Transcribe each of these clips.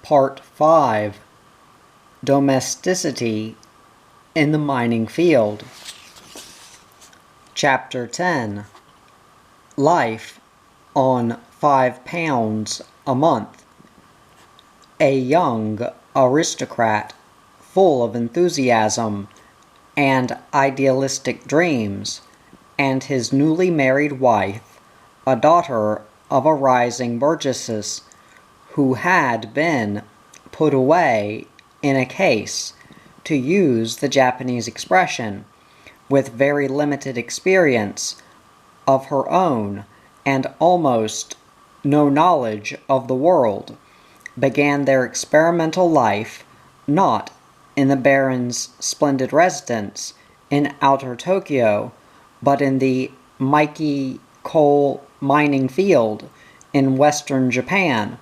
Part 5 Domesticity in the Mining Field. Chapter 10 Life on £5 a month. A young aristocrat, full of enthusiasm and idealistic dreams, and his newly married wife, a daughter of a rising burgesses, who had been put away in a case, to use the Japanese expression, with very limited experience of her own and almost no knowledge of the world, began their experimental life not in the Baron's splendid residence in outer Tokyo, but in the Meiki coal mining field in western Japan,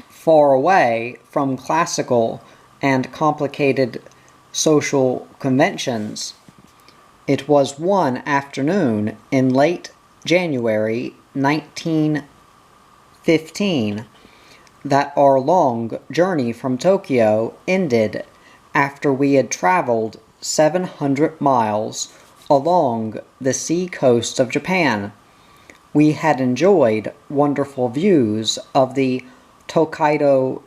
far away from classical and complicated social conventions. It was one afternoon in late January 1915 that our long journey from Tokyo ended after we had traveled 700 miles along the sea coast of Japan. We had enjoyed wonderful views of the Tokaido,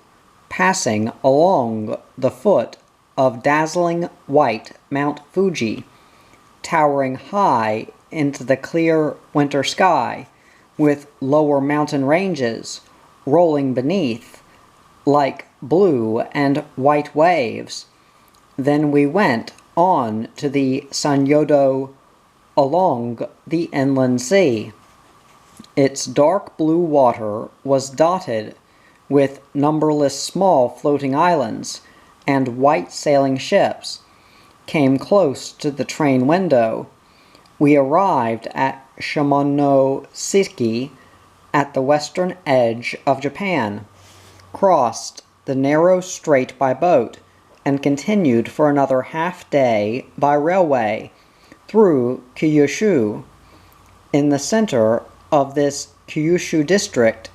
passing along the foot of dazzling white Mount Fuji, towering high into the clear winter sky, with lower mountain ranges rolling beneath like blue and white waves. Then we went on to the Sanyodo along the inland sea. Its dark blue water was dotted with numberless small floating islands, and white sailing ships came close to the train window. We arrived at Shimonoseki at the western edge of Japan, crossed the narrow strait by boat, and continued for another half-day by railway through Kyushu. In the center of this Kyushu district,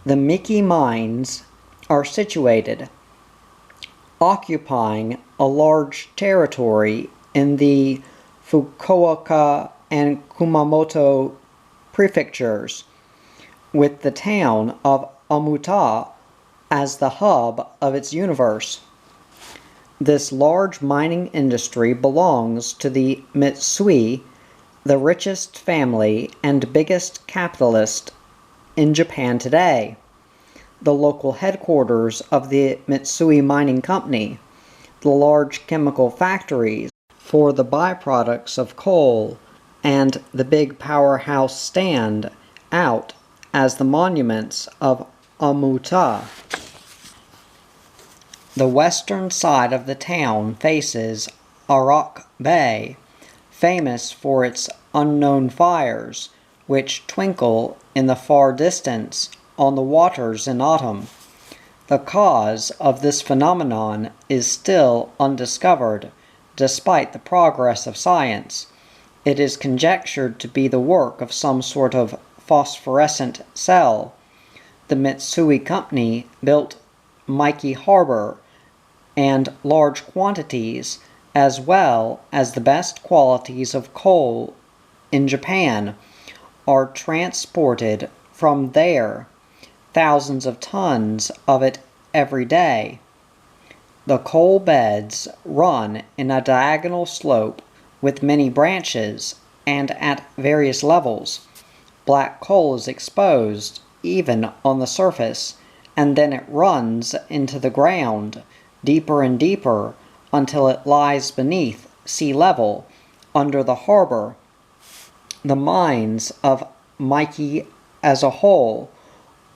the Miki mines are situated, occupying a large territory in the Fukuoka and Kumamoto prefectures, with the town of Omuta as the hub of its universe. This large mining industry belongs to the Mitsui, the richest family and biggest capitalist in Japan today. The local headquarters of the Mitsui Mining Company, the large chemical factories for the byproducts of coal, and the big powerhouse stand out as the monuments of Omuta. The western side of the town faces Arak Bay, famous for its unknown fires, which twinkle in the far distance on the waters in autumn. The cause of this phenomenon is still undiscovered, despite the progress of science. It is conjectured to be the work of some sort of phosphorescent cell. The Mitsui Company built Meiki Harbor, and large quantities, as well as the best qualities of coal in Japan, are transported from there, thousands of tons of it every day. The coal beds run in a diagonal slope with many branches, and at various levels. Black coal is exposed even on the surface, and then it runs into the ground, deeper and deeper, until it lies beneath sea level, under the harbor. The mines of Meiki as a whole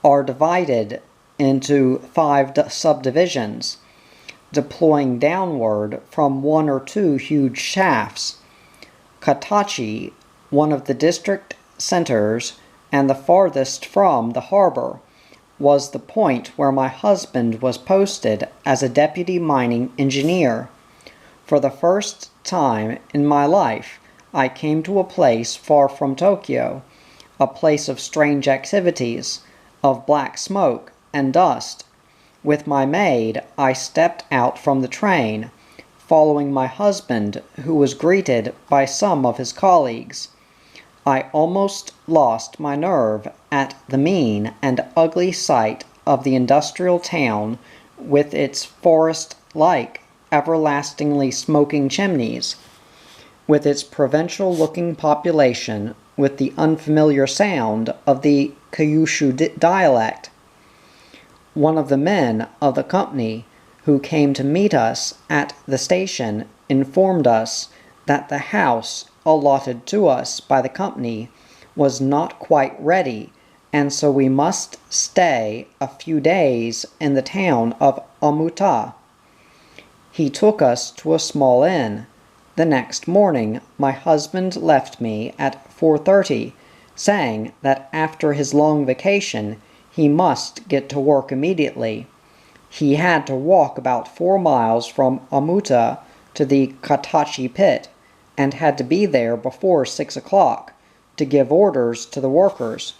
are divided into 5 subdivisions, deploying downward from 1 or 2 huge shafts. Katachi, one of the district centers and the farthest from the harbor, was the point where my husband was posted as a deputy mining engineer. For the first time in my life, I came to a place far from Tokyo, a place of strange activities, of black smoke and dust, With my maid, I stepped out from the train, following my husband, who was greeted by some of his colleagues. I almost lost my nerve at the mean and ugly sight of the industrial town with its forest-like, everlastingly smoking chimneys, with its provincial-looking population, with the unfamiliar sound of the Kyushu dialect. One of the men of the company who came to meet us at the station informed us that the house allotted to us by the company was not quite ready, and so we must stay a few days in the town of Omuta. He took us to a small inn. The next morning my husband left me at 4:30, saying that after his long vacation he must get to work immediately. He had to walk about 4 miles from Omuta to the Katachi pit, and had to be there before 6 o'clock to give orders to the workers.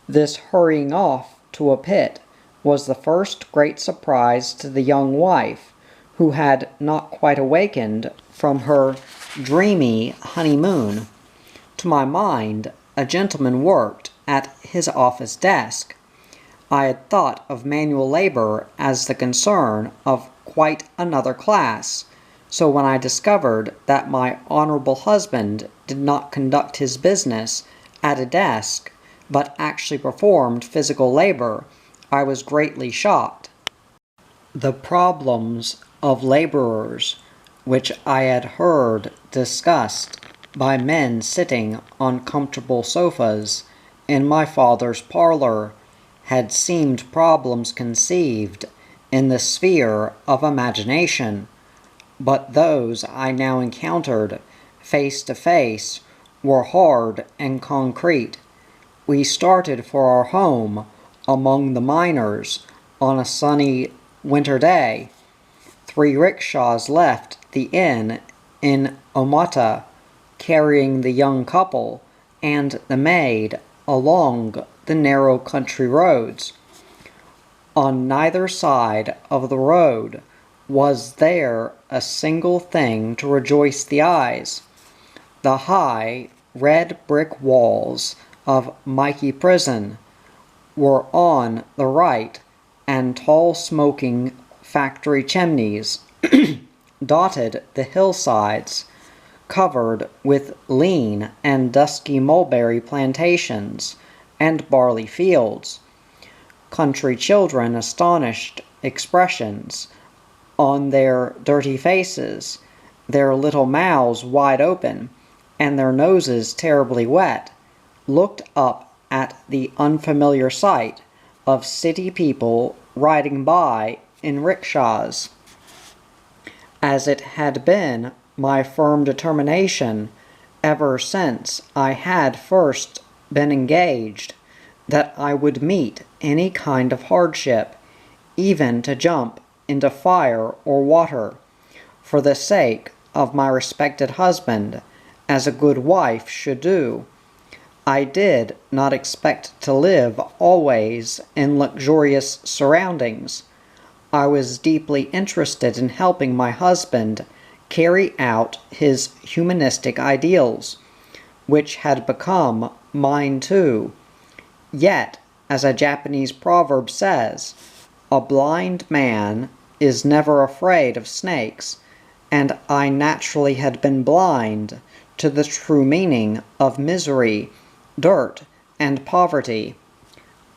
This hurrying off to a pit was the first great surprise to the young wife, who had not quite awakened from her dreamy honeymoon. To my mind, a gentleman worked at his office desk. I had thought of manual labor as the concern of quite another class, so when I discovered that my honorable husband did not conduct his business at a desk, but actually performed physical labor, I was greatly shocked. The problems of laborers, which I had heard discussed by men sitting on comfortable sofas in my father's parlor, had seemed problems conceived in the sphere of imagination, but those I now encountered face to face were hard and concrete. We started for our home among the miners on a sunny winter day. 3 rickshaws left the inn in Omata, carrying the young couple and the maid along the narrow country roads. On neither side of the road was there a single thing to rejoice the eyes. The high, red brick walls of Mikey Prison were on the right, and tall smoking factory chimneys dotted the hillsides, covered with lean and dusky mulberry plantations and barley fields. Country children astonished expressions on their dirty faces, their little mouths wide open, and their noses terribly wet, looked up at the unfamiliar sight of city people riding by in rickshaws. As it had been my firm determination, ever since I had first been engaged, that I would meet any kind of hardship, even to jump into fire or water, for the sake of my respected husband, as a good wife should do. I did not expect to live always in luxurious surroundings. I was deeply interested in helping my husband carry out his humanistic ideals, which had become mine too. Yet, as a Japanese proverb says, a blind man is never afraid of snakes, and I naturally had been blind to the true meaning of misery, dirt, and poverty.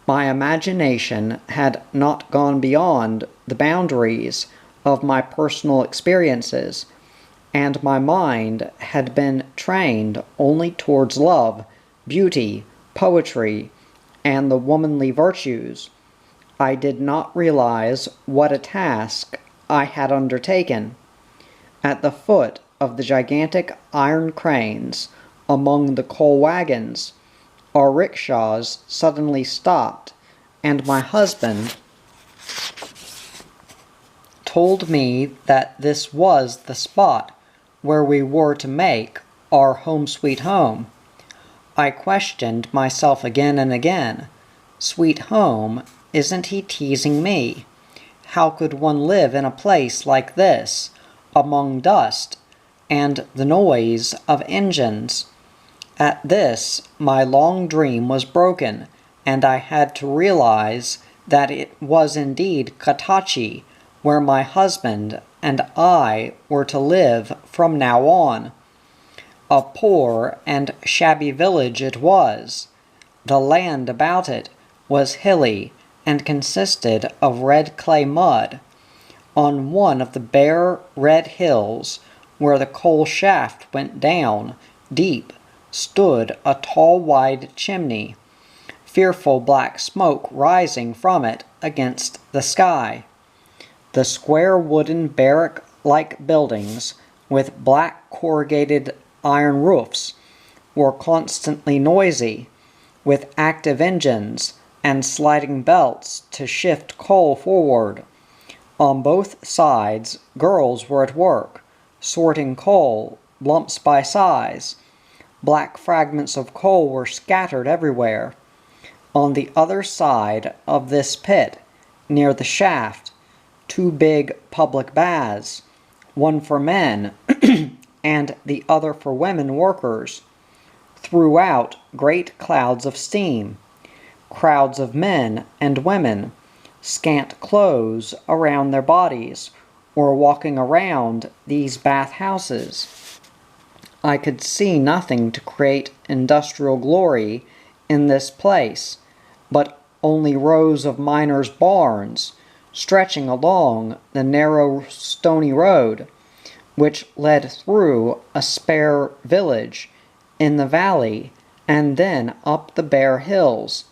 My imagination had not gone beyond the boundaries of my personal experiences, and my mind had been trained only towards love, beauty, poetry, and the womanly virtues. I did not realize what a task I had undertaken. At the foot of the gigantic iron cranes, among the coal wagons, our rickshaws suddenly stopped, and my husband told me that this was the spot where we were to make our home sweet home. I questioned myself again and again. Sweet home, isn't he teasing me? how could one live in a place like this, among dust and the noise of engines? At this, my long dream was broken, and I had to realize that it was indeed Katachi, where my husband and I were to live from now on. A poor and shabby village it was. The land about it was hilly and consisted of red clay mud. On one of the bare red hills, where the coal shaft went down deep, stood a tall wide chimney, fearful black smoke rising from it against the sky. The square wooden barrack-like buildings, with black corrugated iron roofs, were constantly noisy, with active engines and sliding belts to shift coal forward. On both sides, girls were at work, sorting coal, lumps by size. Black fragments of coal were scattered everywhere. On the other side of this pit, near the shaft, 2 big public baths, one for men and the other for women workers, threw out great clouds of steam. Crowds of men and women, scant clothes around their bodies, were walking around these bath-houses. I could see nothing to create industrial glory in this place, but only rows of miners' barns, stretching along the narrow stony road, which led through a spare village in the valley and then up the bare hills.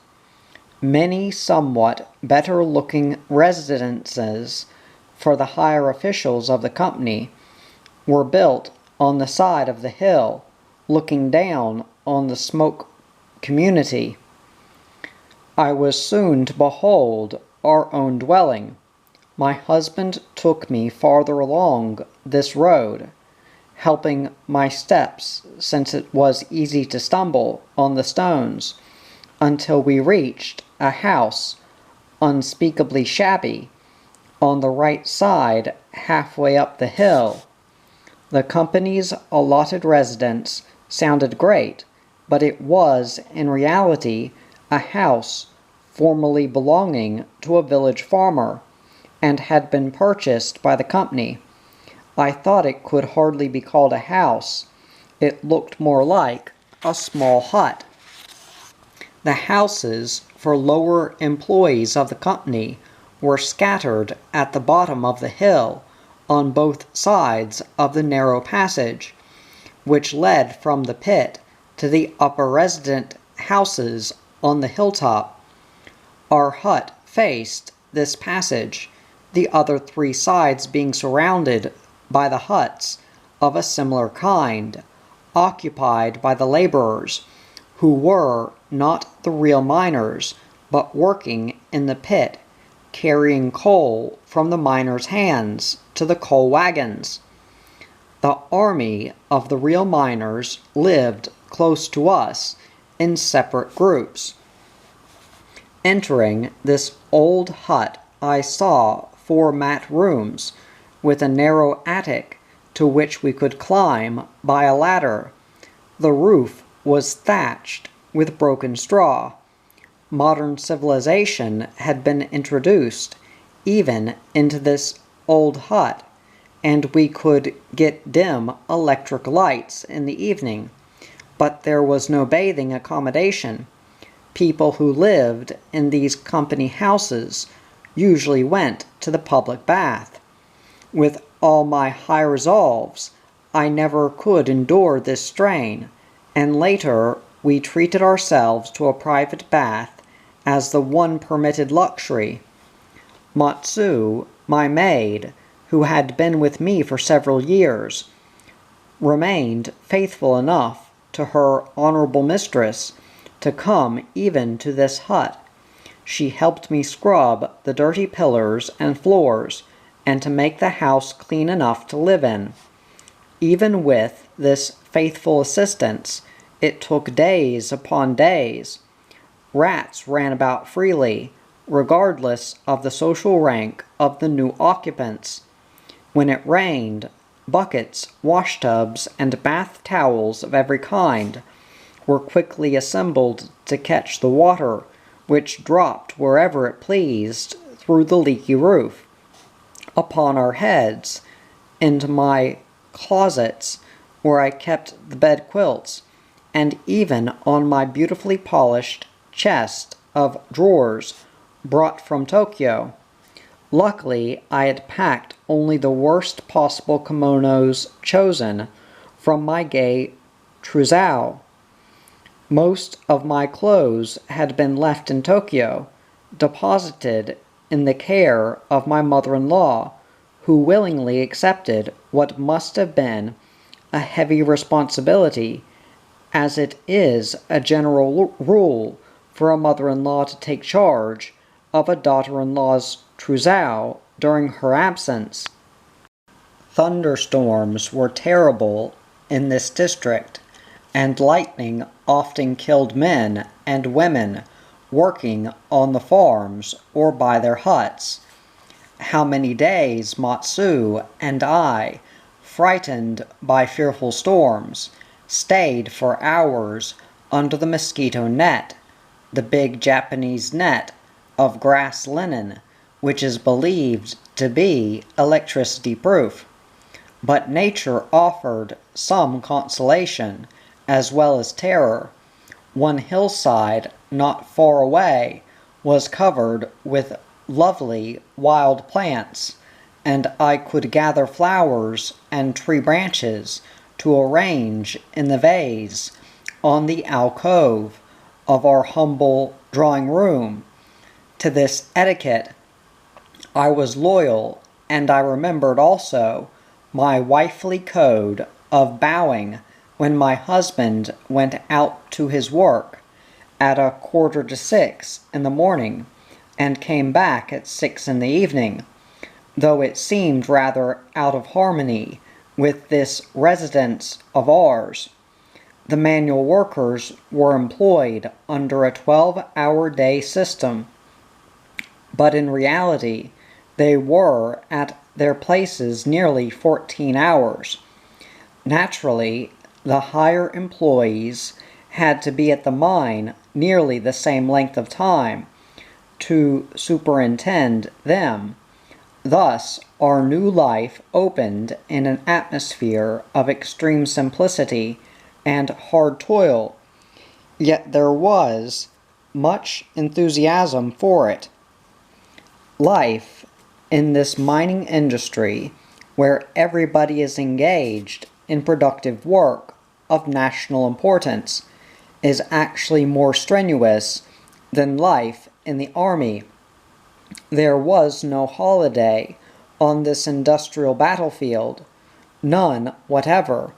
Many somewhat better-looking residences for the higher officials of the company were built on the side of the hill, looking down on the smoke community. I was soon to behold our own dwelling. My husband took me farther along this road, helping my steps, since it was easy to stumble on the stones, until we reached a house, unspeakably shabby, on the right side halfway up the hill. The company's allotted residence sounded great, but it was in reality a house formerly belonging to a village farmer, and had been purchased by the company. I thought it could hardly be called a house. It looked more like a small hut. The houses for lower employees of the company were scattered at the bottom of the hill on both sides of the narrow passage, which led from the pit to the upper resident houses on the hilltop. Our hut faced this passage, the other 3 sides being surrounded by the huts of a similar kind, occupied by the laborers, who were not the real miners, but working in the pit, carrying coal from the miners' hands to the coal wagons. The army of the real miners lived close to us in separate groups. Entering this old hut, I saw 4 mat rooms, with a narrow attic to which we could climb by a ladder. The roof was thatched with broken straw. Modern civilization had been introduced even into this old hut, and we could get dim electric lights in the evening, but there was no bathing accommodation. People who lived in these company houses usually went to the public bath. With all my high resolves, I never could endure this strain, and later we treated ourselves to a private bath as the one permitted luxury. Matsu, my maid, who had been with me for several years, remained faithful enough to her honorable mistress to come even to this hut. She helped me scrub the dirty pillars and floors, and to make the house clean enough to live in. Even with this faithful assistance, it took days upon days. Rats ran about freely, regardless of the social rank of the new occupants. When it rained, buckets, washtubs, and bath towels of every kind were quickly assembled to catch the water, which dropped wherever it pleased through the leaky roof, upon our heads, into my closets where I kept the bed quilts, and even on my beautifully polished chest of drawers brought from Tokyo. Luckily, I had packed only the worst possible kimonos chosen from my gay trousseau. Most of my clothes had been left in Tokyo, deposited in the care of my mother-in-law, who willingly accepted what must have been a heavy responsibility, as it is a general rule for a mother-in-law to take charge of a daughter-in-law's trousseau during her absence. Thunderstorms were terrible in this district, and lightning often killed men and women working on the farms or by their huts. How many days Matsu and I, frightened by fearful storms, stayed for hours under the mosquito net, the big Japanese net of grass linen, which is believed to be electricity-proof. But nature offered some consolation, as well as terror. One hillside not far away was covered with lovely wild plants, and I could gather flowers and tree branches to arrange in the vase on the alcove of our humble drawing-room. To this etiquette I was loyal, and I remembered also my wifely code of bowing when my husband went out to his work at 5:45 in the morning, and came back at 6 in the evening, though it seemed rather out of harmony with this residence of ours. The manual workers were employed under a 12-hour day system, but in reality they were at their places nearly 14 hours. Naturally, the higher employees had to be at the mine nearly the same length of time to superintend them. Thus, our new life opened in an atmosphere of extreme simplicity and hard toil, yet there was much enthusiasm for it. Life in this mining industry, where everybody is engaged in productive work of national importance, is actually more strenuous than life in the army. There was no holiday on this industrial battlefield, none whatever.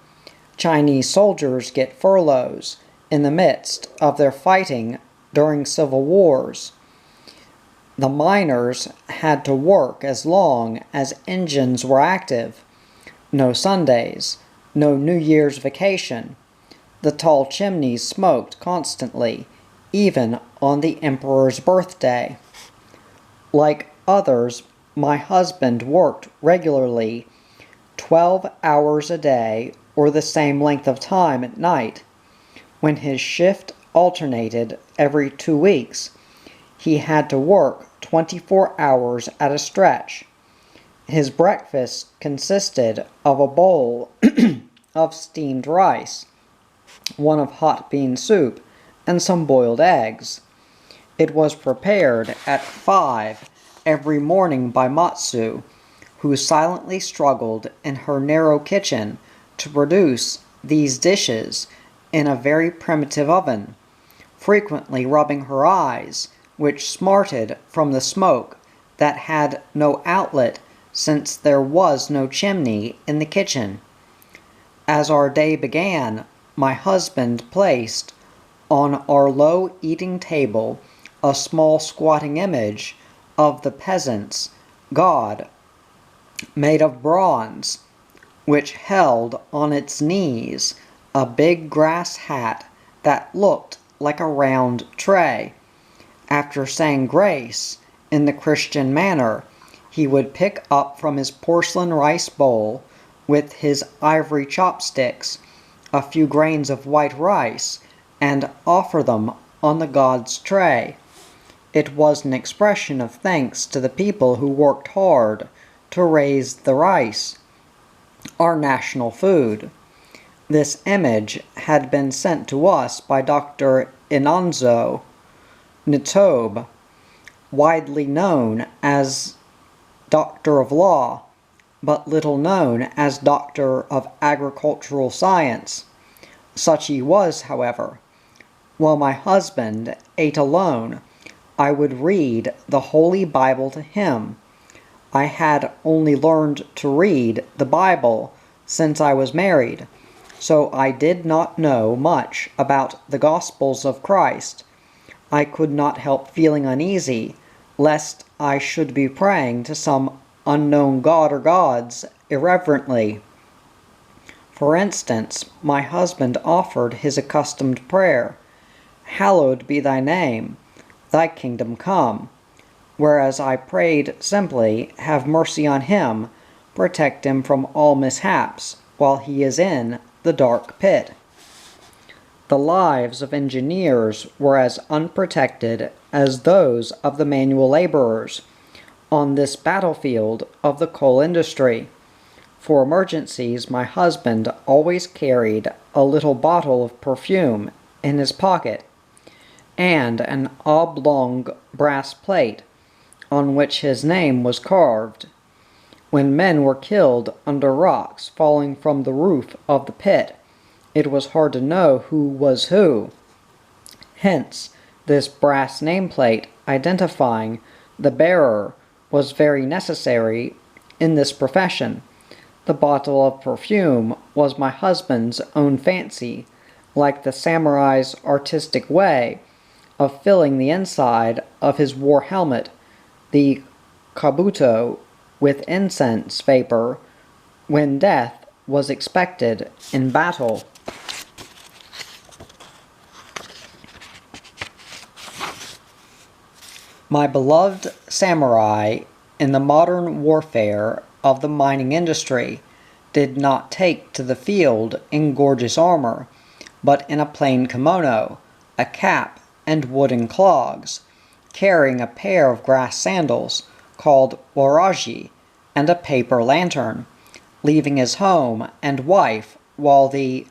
Chinese soldiers get furloughs in the midst of their fighting during civil wars. The miners had to work as long as engines were active. No Sundays, no New Year's vacation. The tall chimneys smoked constantly, even on the emperor's birthday. Like others, my husband worked regularly, 12 hours a day or the same length of time at night. When his shift alternated every 2 weeks, he had to work 24 hours at a stretch. His breakfast consisted of a bowl of steamed rice, one of hot bean soup, and some boiled eggs. It was prepared at 5 every morning by Matsu, who silently struggled in her narrow kitchen to produce these dishes in a very primitive oven, frequently rubbing her eyes, which smarted from the smoke that had no outlet since there was no chimney in the kitchen. As our day began, my husband placed on our low eating table a small squatting image of the peasant's god, made of bronze, which held on its knees a big grass hat that looked like a round tray. After saying grace in the Christian manner, he would pick up from his porcelain rice bowl with his ivory chopsticks a few grains of white rice and offer them on the god's tray. It was an expression of thanks to the people who worked hard to raise the rice, our national food. This image had been sent to us by Dr. Inonzo Nitobe, widely known as Doctor of Law, but little known as Doctor of Agricultural Science. Such he was, however. While my husband ate alone, I would read the Holy Bible to him. I had only learned to read the Bible since I was married, so I did not know much about the Gospels of Christ. I could not help feeling uneasy, lest I should be praying to some unknown god or gods irreverently. For instance, my husband offered his accustomed prayer, "Hallowed be thy name, thy kingdom come," whereas I prayed simply, "Have mercy on him, protect him from all mishaps, while he is in the dark pit." The lives of engineers were as unprotected as those of the manual laborers on this battlefield of the coal industry. For emergencies, my husband always carried a little bottle of perfume in his pocket, and an oblong brass plate on which his name was carved. When men were killed under rocks falling from the roof of the pit, it was hard to know who was who. Hence, this brass nameplate identifying the bearer was very necessary in this profession. The bottle of perfume was my husband's own fancy, like the samurai's artistic way of filling the inside of his war helmet, the kabuto, with incense vapor when death was expected in battle. My beloved samurai in the modern warfare of the mining industry did not take to the field in gorgeous armor, but in a plain kimono, a cap, and wooden clogs, carrying a pair of grass sandals called waraji and a paper lantern, leaving his home and wife while the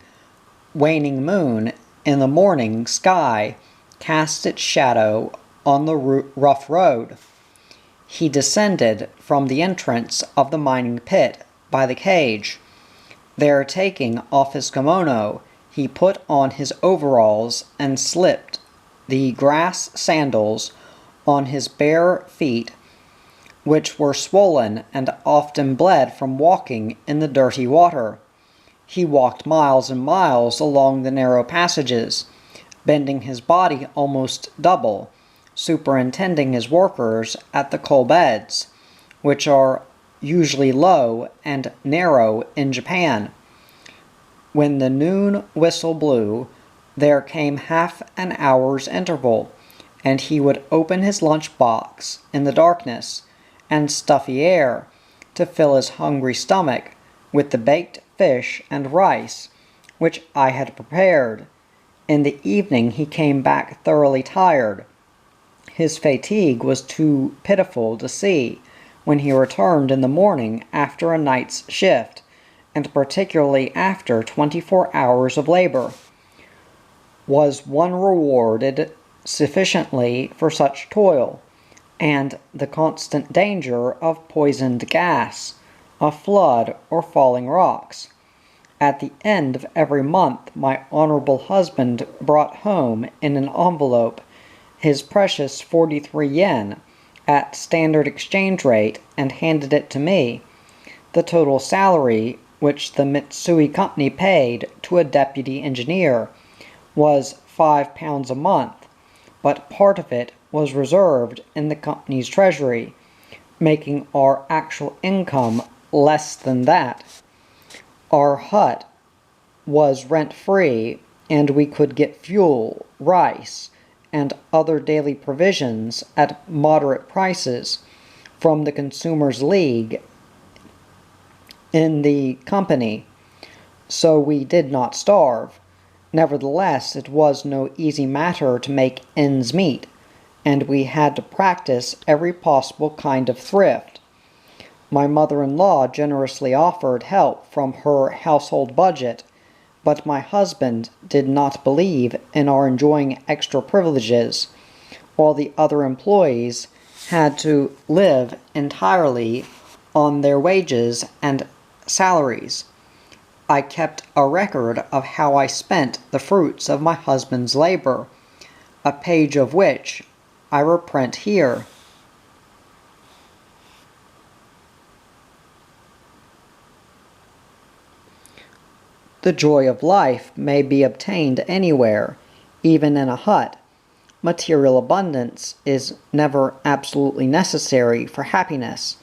waning moon in the morning sky cast its shadow on the rough road. He descended from the entrance of the mining pit by the cage. There, taking off his kimono, he put on his overalls and slipped the grass sandals on his bare feet, which were swollen and often bled from walking in the dirty water. He walked miles and miles along the narrow passages, bending his body almost double, superintending his workers at the coal beds, which are usually low and narrow in Japan. When the noon whistle blew, there came half an hour's interval, and he would open his lunch box in the darkness and stuffy air to fill his hungry stomach with the baked fish and rice which I had prepared. In the evening he came back thoroughly tired. His fatigue was too pitiful to see when he returned in the morning after a night's shift, and particularly after 24 hours of labor. Was one rewarded sufficiently for such toil, and the constant danger of poisoned gas, a flood, or falling rocks? At the end of every month my honorable husband brought home in an envelope his precious 43 yen at standard exchange rate and handed it to me. The total salary which the Mitsui company paid to a deputy engineer was £5 a month, but part of it was reserved in the company's treasury, making our actual income less than that. Our hut was rent-free, and we could get fuel, rice, and other daily provisions at moderate prices from the Consumers' League in the company, so we did not starve. Nevertheless, it was no easy matter to make ends meet, and we had to practice every possible kind of thrift. My mother-in-law generously offered help from her household budget, but my husband did not believe in our enjoying extra privileges, while the other employees had to live entirely on their wages and salaries. I kept a record of how I spent the fruits of my husband's labor, a page of which I reprint here. The joy of life may be obtained anywhere, even in a hut. Material abundance is never absolutely necessary for happiness.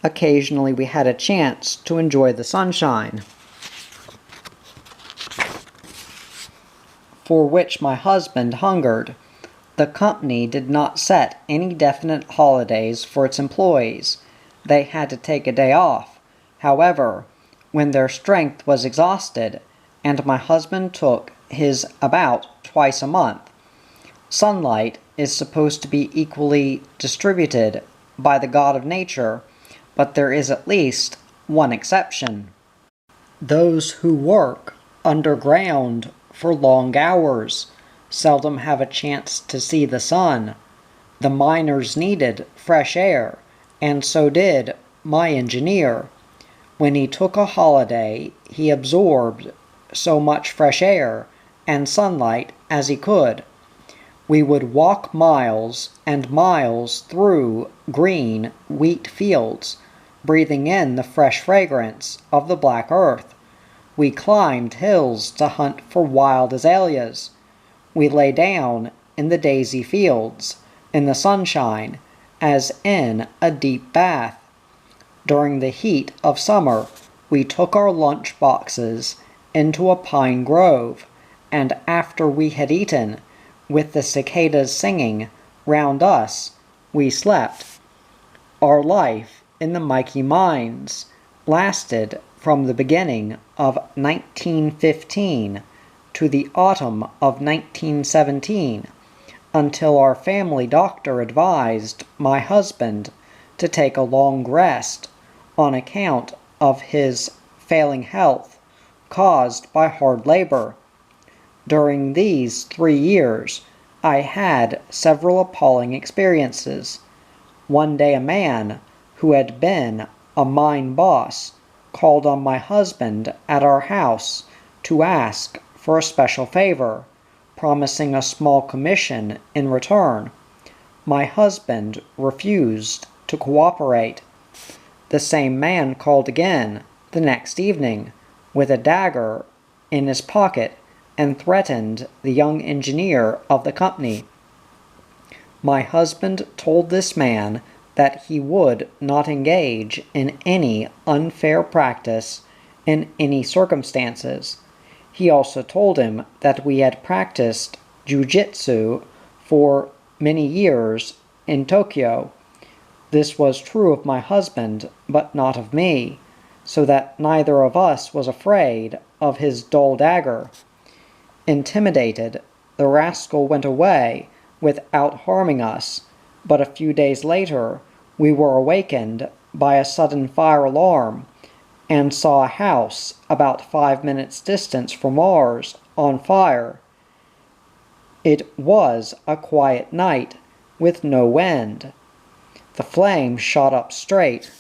Occasionally we had a chance to enjoy the sunshine, for which my husband hungered. The company did not set any definite holidays for its employees. They had to take a day off, however, when their strength was exhausted, and my husband took his about twice a month. Sunlight is supposed to be equally distributed by the God of nature, but there is at least one exception. Those who work underground for long hours seldom have a chance to see the sun. The miners needed fresh air, and so did my engineer. When he took a holiday, he absorbed so much fresh air and sunlight as he could. We would walk miles and miles through green wheat fields, breathing in the fresh fragrance of the black earth. We climbed hills to hunt for wild azaleas. We lay down in the daisy fields, in the sunshine, as in a deep bath. During the heat of summer, we took our lunch boxes into a pine grove, and after we had eaten, with the cicadas singing round us, we slept. Our life in the Meike mines lasted from the beginning of 1915 to the autumn of 1917, until our family doctor advised my husband to take a long rest on account of his failing health caused by hard labor. During these 3 years, I had several appalling experiences. One day a man, who had been a mine boss, called on my husband at our house to ask for a special favor, promising a small commission in return. My husband refused to cooperate. The same man called again the next evening with a dagger in his pocket and threatened the young engineer of the company. My husband told this man that he would not engage in any unfair practice in any circumstances. He also told him that we had practiced jiu-jitsu for many years in Tokyo. This was true of my husband, but not of me, so that neither of us was afraid of his dull dagger. Intimidated, the rascal went away without harming us, but a few days later we were awakened by a sudden fire alarm and saw a house about 5 minutes' distance from ours on fire. It was a quiet night with no wind. The flames shot up straight.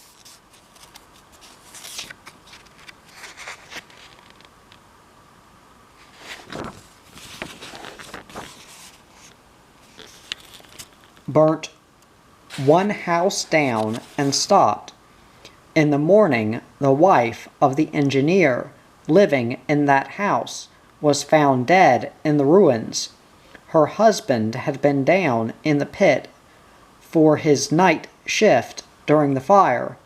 Burnt one house down and stopped. In the morning, the wife of the engineer living in that house was found dead in the ruins. Her husband had been down in the pit for his night shift during the fire.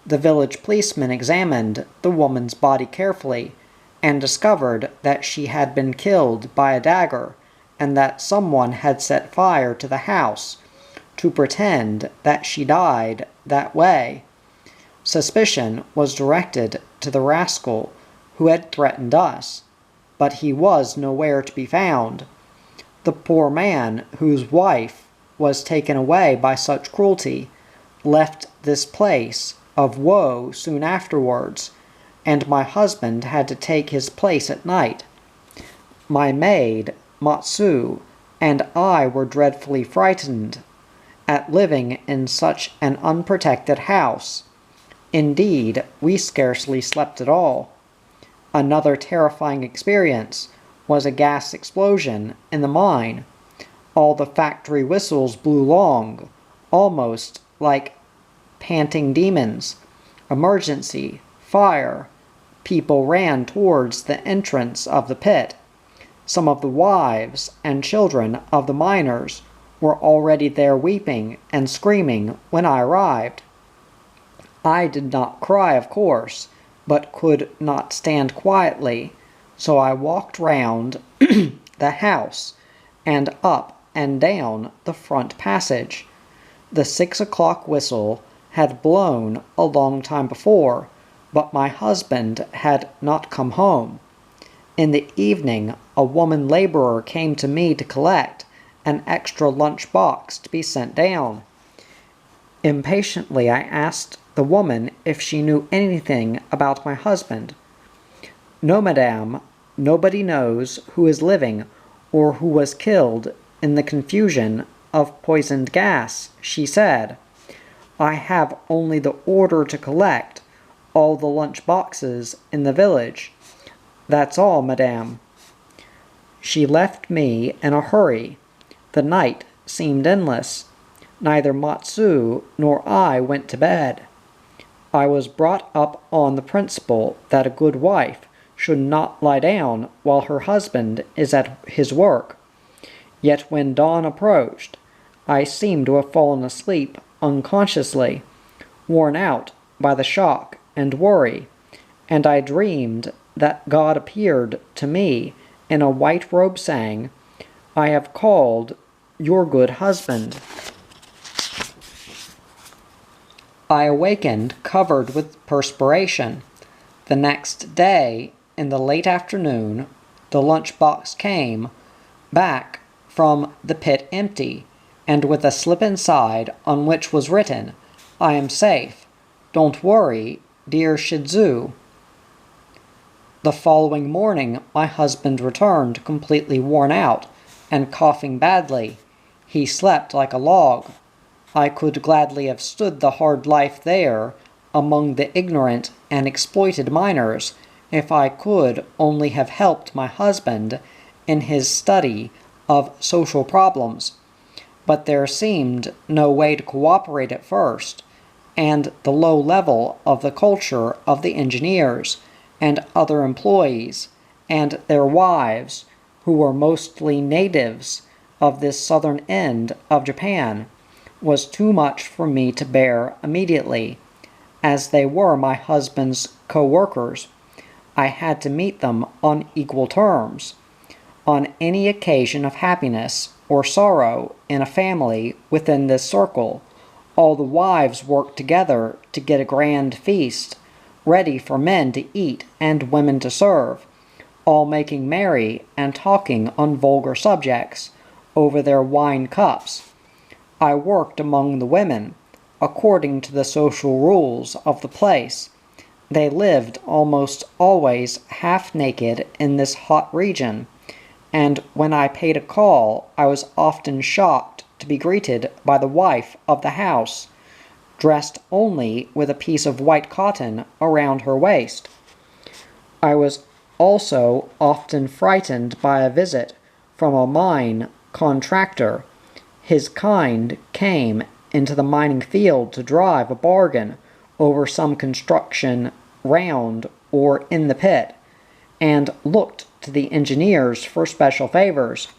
The village policeman examined the woman's body carefully and discovered that she had been killed by a dagger and that someone had set fire to the house to pretend that she died that way. Suspicion was directed to the rascal who had threatened us, but he was nowhere to be found. The poor man whose wife was taken away by such cruelty left this place of woe soon afterwards, and my husband had to take his place at night. My maid, Matsu, and I were dreadfully frightened at living in such an unprotected house. Indeed, we scarcely slept at all. Another terrifying experience was a gas explosion in the mine. All the factory whistles blew long, almost like panting demons. Emergency, fire. People ran towards the entrance of the pit. Some of the wives and children of the miners were already there weeping and screaming when I arrived. I did not cry, of course, but could not stand quietly, so I walked round the house and up and down the front passage. The 6 o'clock whistle had blown a long time before, but my husband had not come home. In the evening, a woman laborer came to me to collect an extra lunch box to be sent down. Impatiently, I asked the woman if she knew anything about my husband. "No, madame, nobody knows who is living or who was killed in the confusion of poisoned gas," she said. "I have only the order to collect all the lunch boxes in the village. That's all, madame." She left me in a hurry. The night seemed endless. Neither Matsu nor I went to bed. I was brought up on the principle that a good wife should not lie down while her husband is at his work. Yet when dawn approached, I seemed to have fallen asleep unconsciously, worn out by the shock and worry, and I dreamed that God appeared to me in a white robe saying, "I have called your good husband." I awakened covered with perspiration. The next day, in the late afternoon, the lunch box came back from the pit empty, and with a slip inside on which was written, "I am safe. Don't worry, dear Shidzue." The following morning, my husband returned completely worn out and coughing badly. He slept like a log. I could gladly have stood the hard life there among the ignorant and exploited miners if I could only have helped my husband in his study of social problems. But there seemed no way to cooperate at first, and the low level of the culture of the engineers and other employees and their wives, who were mostly natives of this southern end of Japan, was too much for me to bear immediately. As they were my husband's co-workers, I had to meet them on equal terms. On any occasion of happiness or sorrow in a family within this circle, all the wives worked together to get a grand feast, ready for men to eat and women to serve, all making merry and talking on vulgar subjects over their wine cups. I worked among the women, according to the social rules of the place. They lived almost always half naked in this hot region, and when I paid a call, I was often shocked to be greeted by the wife of the house, dressed only with a piece of white cotton around her waist. I was also often frightened by a visit from a mine contractor. His kind came into the mining field to drive a bargain over some construction round or in the pit, and looked to the engineers for special favors.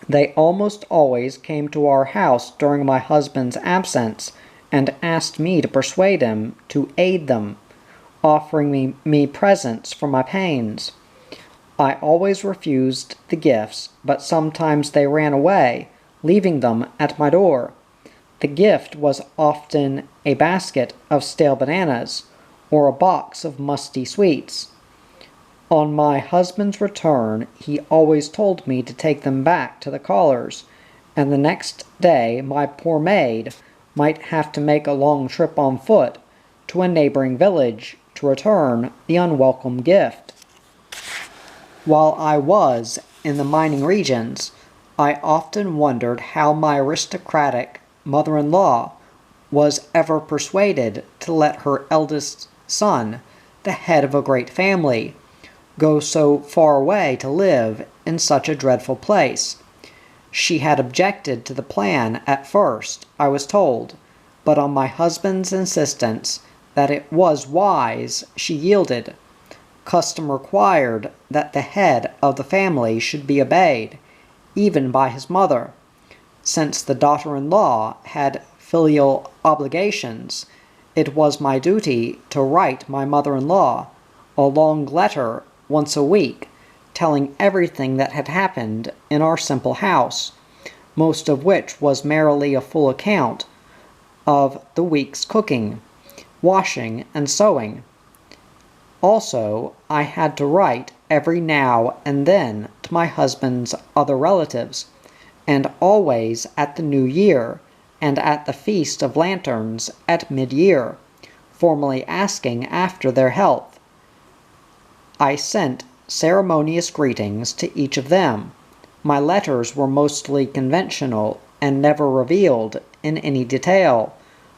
They almost always came to our house during my husband's absence and asked me to persuade him to aid them, offering me presents for my pains. I always refused the gifts, but sometimes they ran away, leaving them at my door. The gift was often a basket of stale bananas or a box of musty sweets. On my husband's return, he always told me to take them back to the callers, and the next day my poor maid might have to make a long trip on foot to a neighboring village to return the unwelcome gift. While I was in the mining regions, I often wondered how my aristocratic mother-in-law was ever persuaded to let her eldest son, the head of a great family, go so far away to live in such a dreadful place. She had objected to the plan at first, I was told, but on my husband's insistence that it was wise, she yielded. Custom required that the head of the family should be obeyed, even by his mother. Since the daughter-in-law had filial obligations, it was my duty to write my mother-in-law a long letter once a week, telling everything that had happened in our simple house, most of which was merely a full account of the week's cooking, washing, and sewing. Also, I had to write every now and then to my husband's other relatives, and always at the New Year and at the Feast of Lanterns at mid-year, formally asking after their health. I sent ceremonious greetings to each of them. My letters were mostly conventional and never revealed in any detail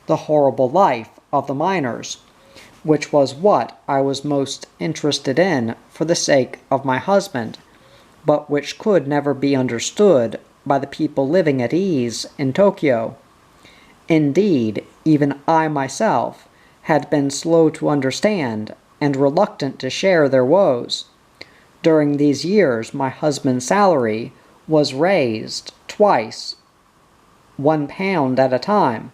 the horrible life of the miners, which was what I was most interested in for the sake of my husband, but which could never be understood by the people living at ease in Tokyo. Indeed, even I myself had been slow to understand and reluctant to share their woes. During these years, my husband's salary was raised twice, £1 at a time,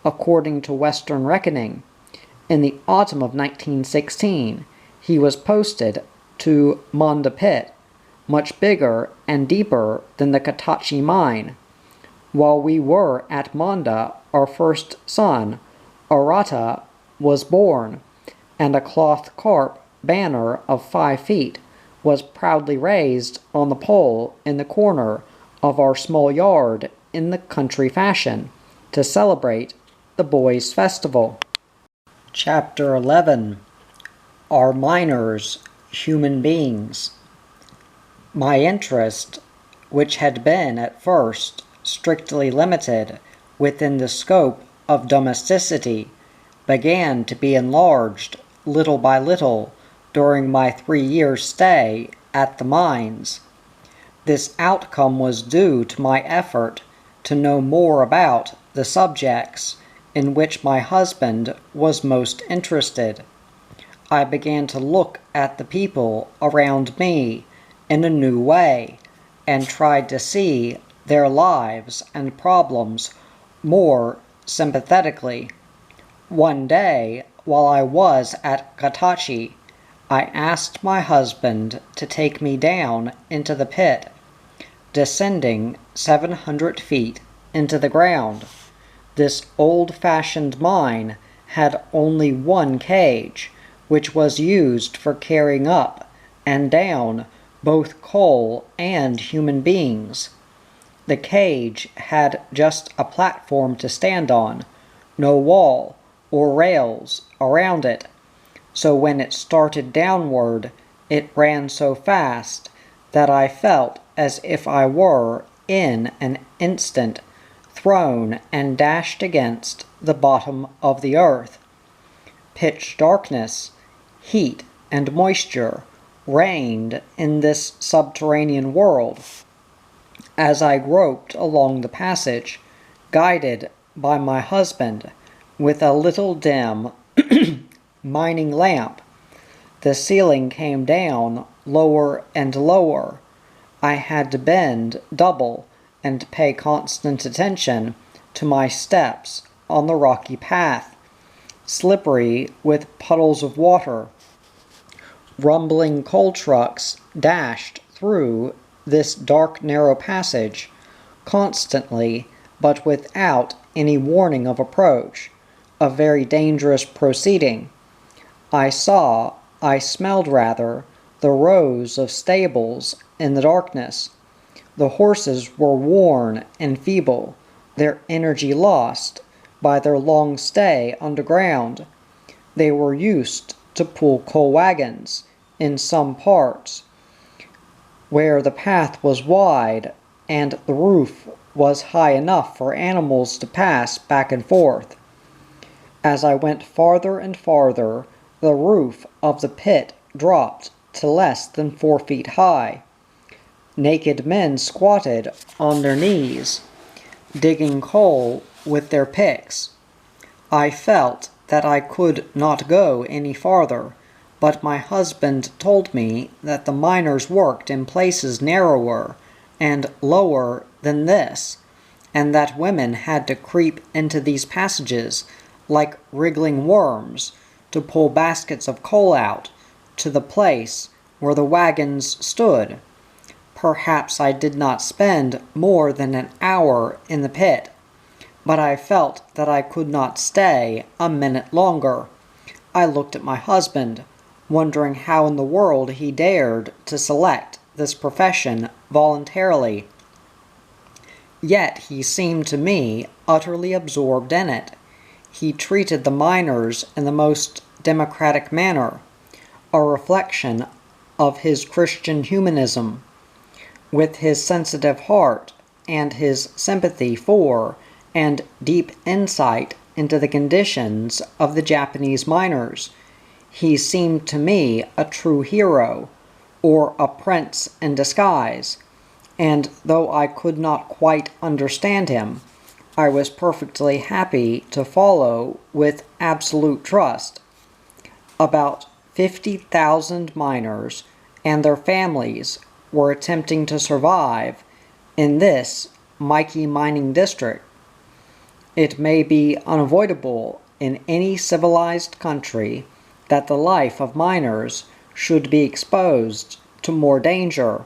according to Western reckoning. In the autumn of 1916, he was posted to Monda Pit, much bigger and deeper than the Katachi mine. While we were at Monda, our first son, Arata, was born, and a cloth carp banner of 5 feet was proudly raised on the pole in the corner of our small yard in the country fashion to celebrate the boys' festival. Chapter 11. Are Miners Human Beings? My interest, which had been at first strictly limited within the scope of domesticity, began to be enlarged little by little during my 3 years' stay at the mines. This outcome was due to my effort to know more about the subjects in which my husband was most interested. I began to look at the people around me in a new way, and tried to see their lives and problems more sympathetically. One day, while I was at Katachi, I asked my husband to take me down into the pit, descending 700 feet into the ground. This old-fashioned mine had only one cage, which was used for carrying up and down both coal and human beings. The cage had just a platform to stand on, no wall or rails around it, so when it started downward, it ran so fast that I felt as if I were, in an instant, thrown and dashed against the bottom of the earth. Pitch darkness, heat, and moisture reigned in this subterranean world. As I groped along the passage, guided by my husband, with a little dim mining lamp, the ceiling came down lower and lower. I had to bend double and pay constant attention to my steps on the rocky path, slippery with puddles of water. Rumbling coal trucks dashed through this dark, narrow passage, constantly, but without any warning of approach, a very dangerous proceeding. I smelled rather, the rows of stables in the darkness. The horses were worn and feeble, their energy lost by their long stay underground. They were used to pull coal wagons in some parts, where the path was wide and the roof was high enough for animals to pass back and forth. As I went farther and farther, the roof of the pit dropped to less than 4 feet high. Naked men squatted on their knees, digging coal with their picks. I felt that I could not go any farther, but my husband told me that the miners worked in places narrower and lower than this, and that women had to creep into these passages like wriggling worms to pull baskets of coal out to the place where the wagons stood. Perhaps I did not spend more than an hour in the pit, but I felt that I could not stay a minute longer. I looked at my husband, wondering how in the world he dared to select this profession voluntarily. Yet he seemed to me utterly absorbed in it. He treated the miners in the most democratic manner, a reflection of his Christian humanism. With his sensitive heart and his sympathy for and deep insight into the conditions of the Japanese miners, he seemed to me a true hero, or a prince in disguise, and though I could not quite understand him, I was perfectly happy to follow with absolute trust. About 50,000 miners and their families were attempting to survive in this mighty mining district. It may be unavoidable in any civilized country that the life of miners should be exposed to more danger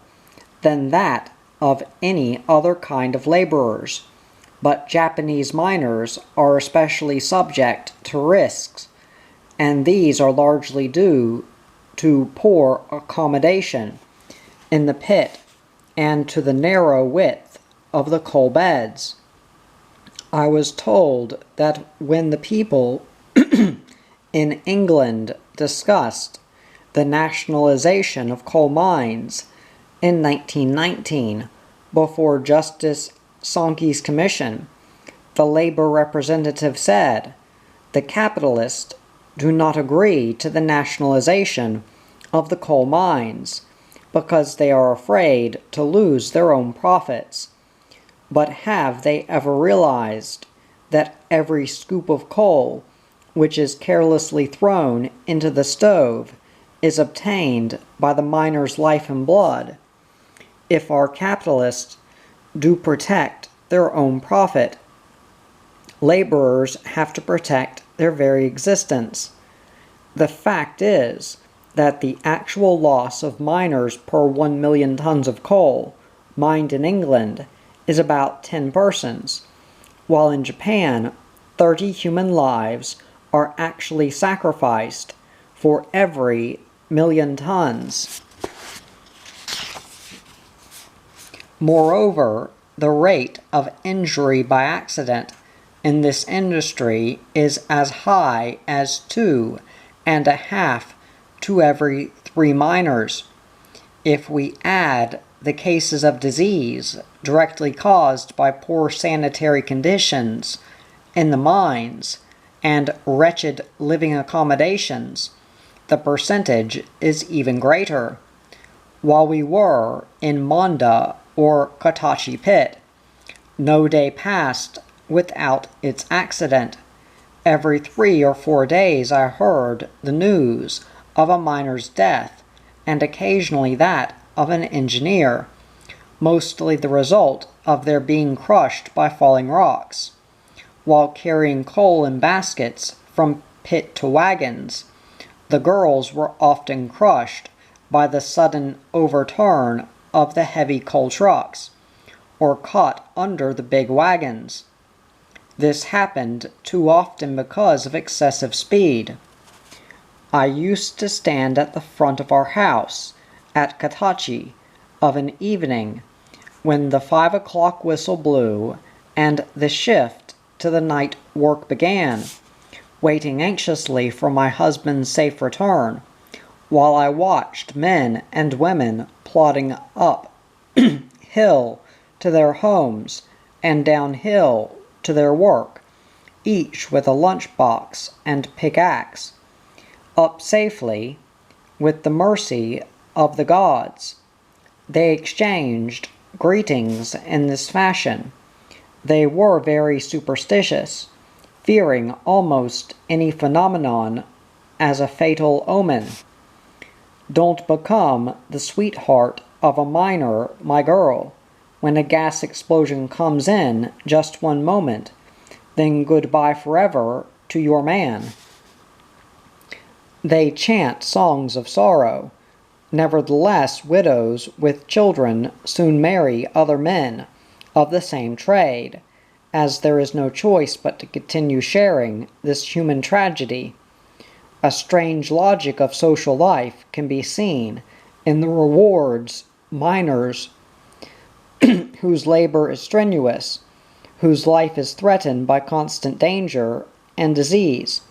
than that of any other kind of laborers, but Japanese miners are especially subject to risks, and these are largely due to poor accommodation in the pit and to the narrow width of the coal beds. I was told that when the people in England discussed the nationalization of coal mines in 1919 before Justice Sankey's commission, the labor representative said, "The capitalists do not agree to the nationalization of the coal mines because they are afraid to lose their own profits. But have they ever realized that every scoop of coal which is carelessly thrown into the stove is obtained by the miner's life and blood? If our capitalists do protect their own profit, laborers have to protect their very existence. The fact is that the actual loss of miners per 1 million tons of coal mined in England is about 10 persons, while in Japan 30 human lives are actually sacrificed for every 1,000,000 tons. Moreover, the rate of injury by accident in this industry is as high as 2.5 to every 3 miners. If we add the cases of disease directly caused by poor sanitary conditions in the mines and wretched living accommodations, the percentage is even greater. While we were in Monda or Katachi Pit, no day passed without its accident. Every 3 or 4 days I heard the news of a miner's death, and occasionally that of an engineer, mostly the result of their being crushed by falling rocks. While carrying coal in baskets from pit to wagons, The girls were often crushed by the sudden overturn of the heavy coal trucks, or caught under the big wagons. This happened too often because of excessive speed. I used to stand at the front of our house, at Katachi, of an evening, when the 5 o'clock whistle blew and the shift to the night work began, waiting anxiously for my husband's safe return, while I watched men and women plodding up hill to their homes and downhill to their work, each with a lunchbox and pickaxe, up safely with the mercy of the gods. They exchanged greetings in this fashion. They were very superstitious, fearing almost any phenomenon as a fatal omen. Don't become the sweetheart of a miner, my girl, when a gas explosion comes in just one moment, then goodbye forever to your man. They chant songs of sorrow. Nevertheless, widows with children soon marry other men of the same trade, as there is no choice but to continue sharing this human tragedy. A strange logic of social life can be seen in the rewards miners whose labor is strenuous, whose life is threatened by constant danger and disease.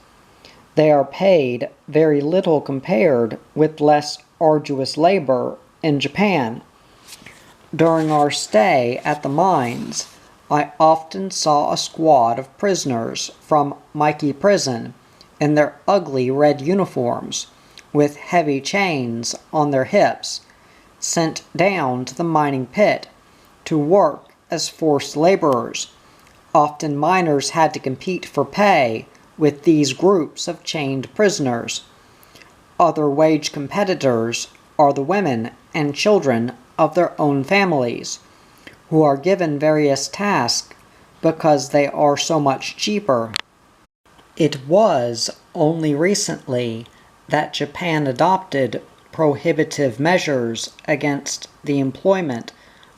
They are paid very little compared with less arduous labor in Japan. During our stay at the mines, I often saw a squad of prisoners from Miki Prison in their ugly red uniforms, with heavy chains on their hips, sent down to the mining pit to work as forced laborers. Often miners had to compete for pay with these groups of chained prisoners. Other wage competitors are the women and children of their own families, who are given various tasks because they are so much cheaper. It was only recently that Japan adopted prohibitive measures against the employment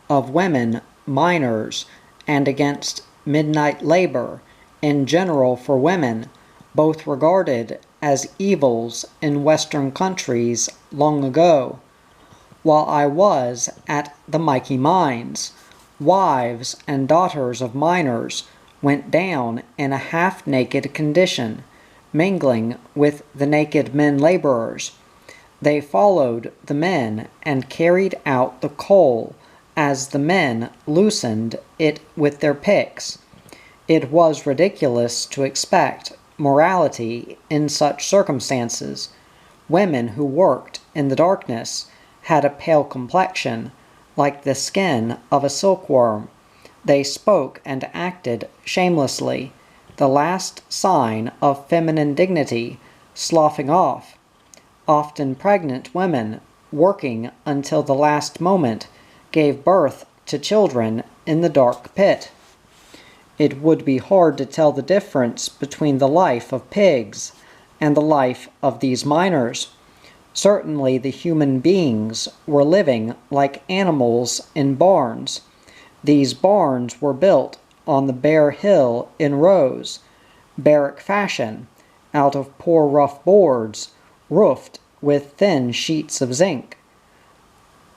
of women miners and against midnight labor in general for women, both regarded as evils in Western countries long ago. While I was at the Miki mines, wives and daughters of miners went down in a half-naked condition, mingling with the naked men laborers. They followed the men and carried out the coal as the men loosened it with their picks. It was ridiculous to expect morality in such circumstances. Women who worked in the darkness had a pale complexion, like the skin of a silkworm. They spoke and acted shamelessly, the last sign of feminine dignity sloughing off. Often pregnant women, working until the last moment, gave birth to children in the dark pit. It would be hard to tell the difference between the life of pigs and the life of these miners. Certainly the human beings were living like animals in barns. These barns were built on the bare hill in rows, barrack fashion, out of poor rough boards, roofed with thin sheets of zinc.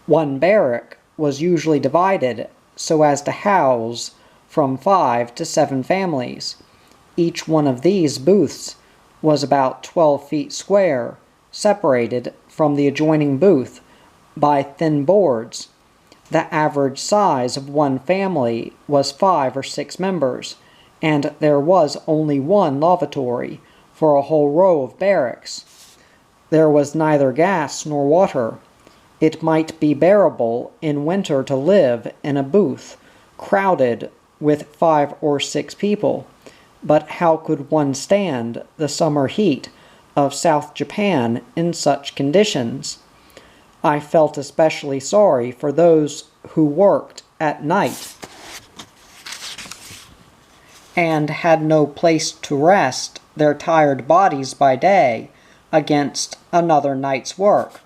One barrack was usually divided so as to house from 5 to 7 families. Each one of these booths was about 12 feet square, separated from the adjoining booth by thin boards. The average size of one family was 5 or 6 members, and there was only one lavatory for a whole row of barracks. There was neither gas nor water. It might be bearable in winter to live in a booth, crowded with 5 or 6 people, but how could one stand the summer heat of South Japan in such conditions? I felt especially sorry for those who worked at night and had no place to rest their tired bodies by day, against another night's work.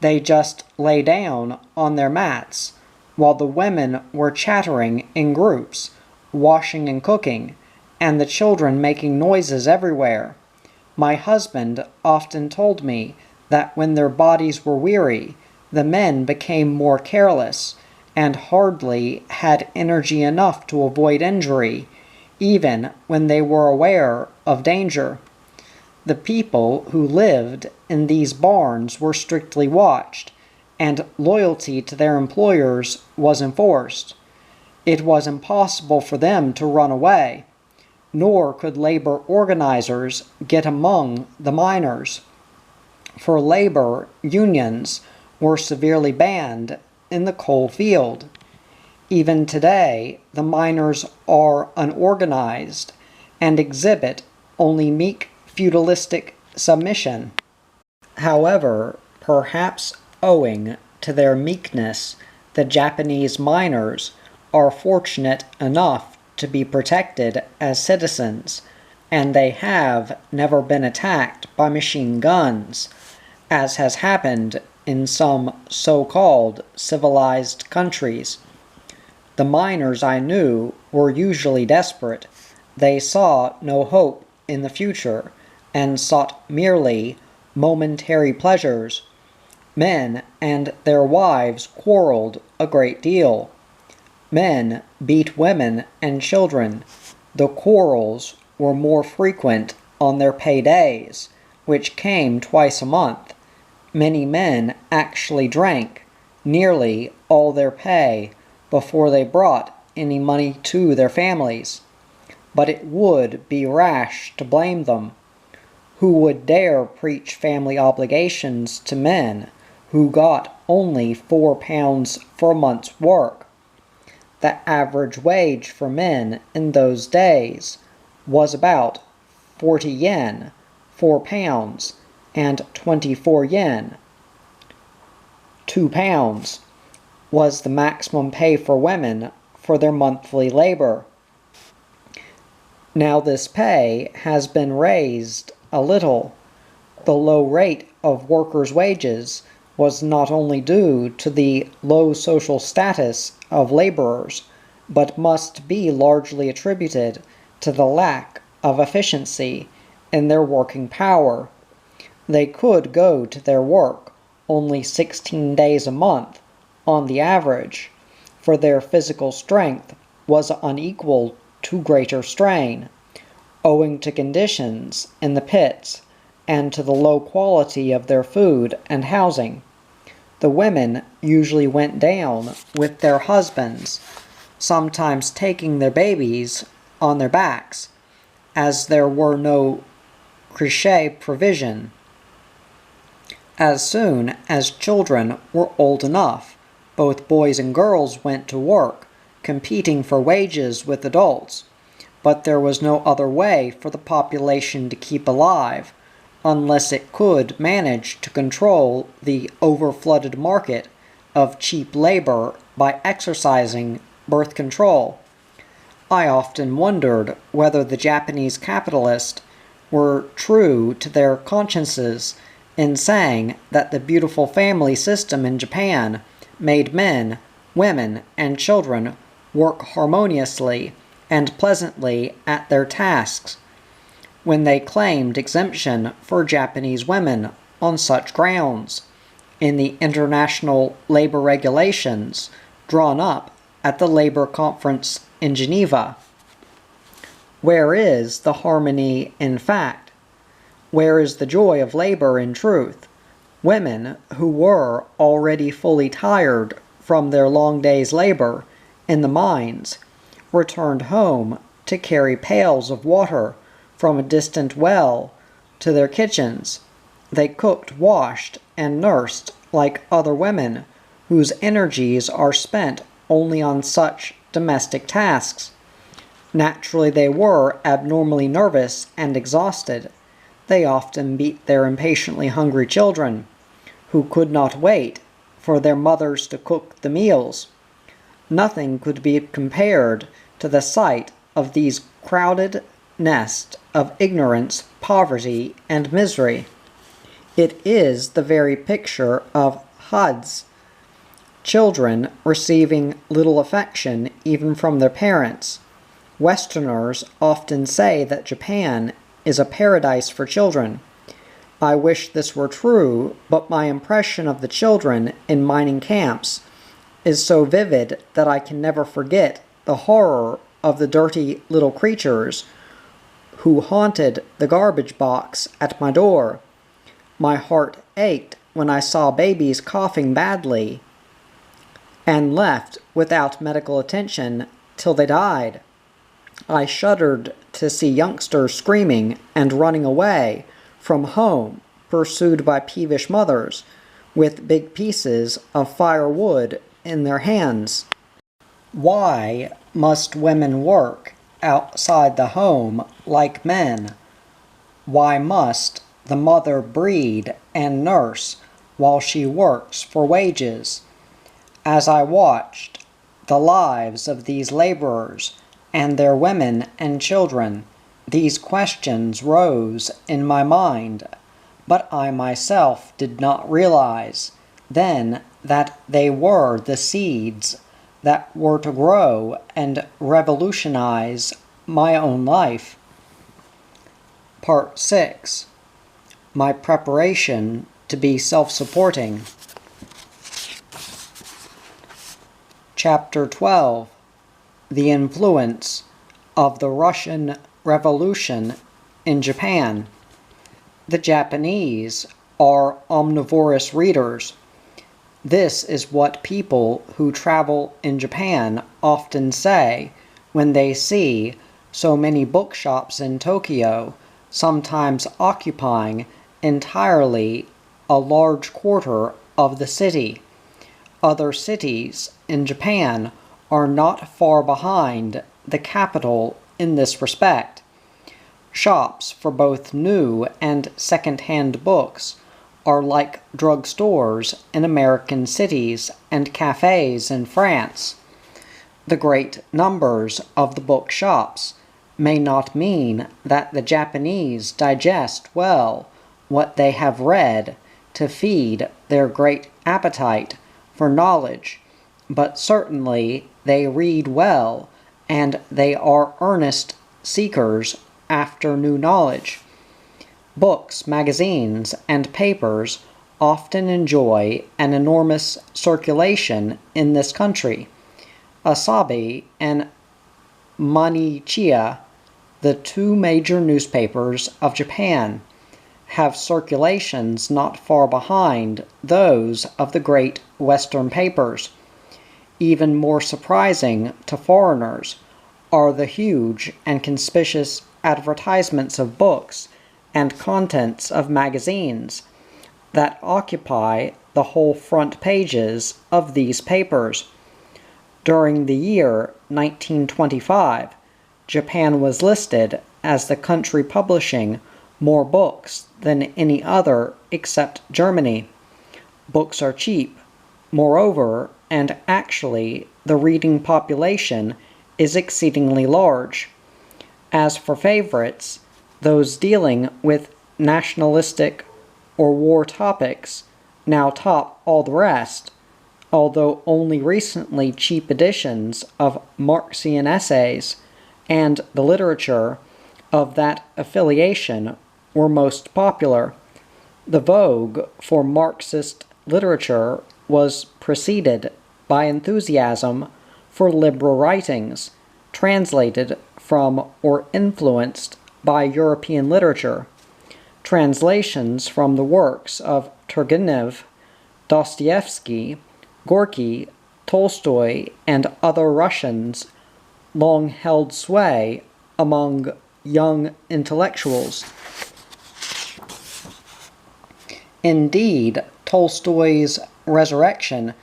They just lay down on their mats, while the women were chattering in groups, washing and cooking, and the children making noises everywhere. My husband often told me that when their bodies were weary, the men became more careless, and hardly had energy enough to avoid injury, even when they were aware of danger. The people who lived in these barns were strictly watched, and loyalty to their employers was enforced. It was impossible for them to run away, nor could labor organizers get among the miners, for labor unions were severely banned in the coal field. Even today, the miners are unorganized and exhibit only meek feudalistic submission. However, perhaps owing to their meekness, the Japanese miners are fortunate enough to be protected as citizens, and they have never been attacked by machine guns, as has happened in some so-called civilized countries. The miners I knew were usually desperate. They saw no hope in the future, and sought merely momentary pleasures. Men and their wives quarreled a great deal. Men beat women and children. The quarrels were more frequent on their paydays, which came twice a month. Many men actually drank nearly all their pay before they brought any money to their families. But it would be rash to blame them. Who would dare preach family obligations to men who got only £4 for a month's work? The average wage for men in those days was about 40 yen, £4, and 24 yen, £2, was the maximum pay for women for their monthly labor. Now this pay has been raised a little. The low rate of workers' wages was not only due to the low social status of laborers, but must be largely attributed to the lack of efficiency in their working power. They could go to their work only 16 days a month on the average, for their physical strength was unequal to greater strain, owing to conditions in the pits and to the low quality of their food and housing. The women usually went down with their husbands, sometimes taking their babies on their backs, as there were no crèche provision. As soon as children were old enough, both boys and girls went to work, competing for wages with adults. But there was no other way for the population to keep alive, unless it could manage to control the overflooded market of cheap labor by exercising birth control. I often wondered whether the Japanese capitalists were true to their consciences in saying that the beautiful family system in Japan made men, women, and children work harmoniously and pleasantly at their tasks, when they claimed exemption for Japanese women on such grounds in the international labor regulations drawn up at the Labor Conference in Geneva. Where is the harmony in fact? Where is the joy of labor in truth? Women who were already fully tired from their long day's labor in the mines returned home to carry pails of water from a distant well to their kitchens. They cooked, washed, and nursed like other women whose energies are spent only on such domestic tasks. Naturally, they were abnormally nervous and exhausted. They often beat their impatiently hungry children, who could not wait for their mothers to cook the meals. Nothing could be compared to the sight of these crowded nests of ignorance, poverty, and misery. It is the very picture of HUDs, children receiving little affection even from their parents. Westerners often say that Japan is a paradise for children. I wish this were true, but my impression of the children in mining camps is so vivid that I can never forget the horror of the dirty little creatures who haunted the garbage box at my door. My heart ached when I saw babies coughing badly and left without medical attention till they died. I shuddered to see youngsters screaming and running away from home, pursued by peevish mothers, with big pieces of firewood in their hands. Why must women work outside the home like men? Why must the mother breed and nurse while she works for wages? As I watched the lives of these laborers and their women and children, these questions rose in my mind, but I myself did not realize then that they were the seeds that were to grow and revolutionize my own life. Part 6. My preparation to be self-supporting. Chapter 12. The influence of the Russian Revolution in Japan. The Japanese are omnivorous readers. This is what people who travel in Japan often say when they see so many bookshops in Tokyo, sometimes occupying entirely a large quarter of the city. Other cities in Japan are not far behind the capital in this respect. Shops for both new and second-hand books are like drugstores in American cities and cafes in France. The great numbers of the bookshops may not mean that the Japanese digest well what they have read to feed their great appetite for knowledge, but certainly they read well, and they are earnest seekers after new knowledge. Books, magazines, and papers often enjoy an enormous circulation in this country. Asahi and Mainichiya, the two major newspapers of Japan, have circulations not far behind those of the great Western papers. Even more surprising to foreigners are the huge and conspicuous advertisements of books and contents of magazines that occupy the whole front pages of these papers. During the year 1925, Japan was listed as the country publishing more books than any other except Germany. Books are cheap. Moreover, and actually, the reading population is exceedingly large. As for favorites, those dealing with nationalistic or war topics now top all the rest, although only recently cheap editions of Marxian essays and the literature of that affiliation were most popular. The vogue for Marxist literature was preceded by enthusiasm for liberal writings, translated from or influenced by European literature. Translations from the works of Turgenev, Dostoevsky, Gorky, Tolstoy, and other Russians long held sway among young intellectuals. Indeed, Tolstoy's Resurrection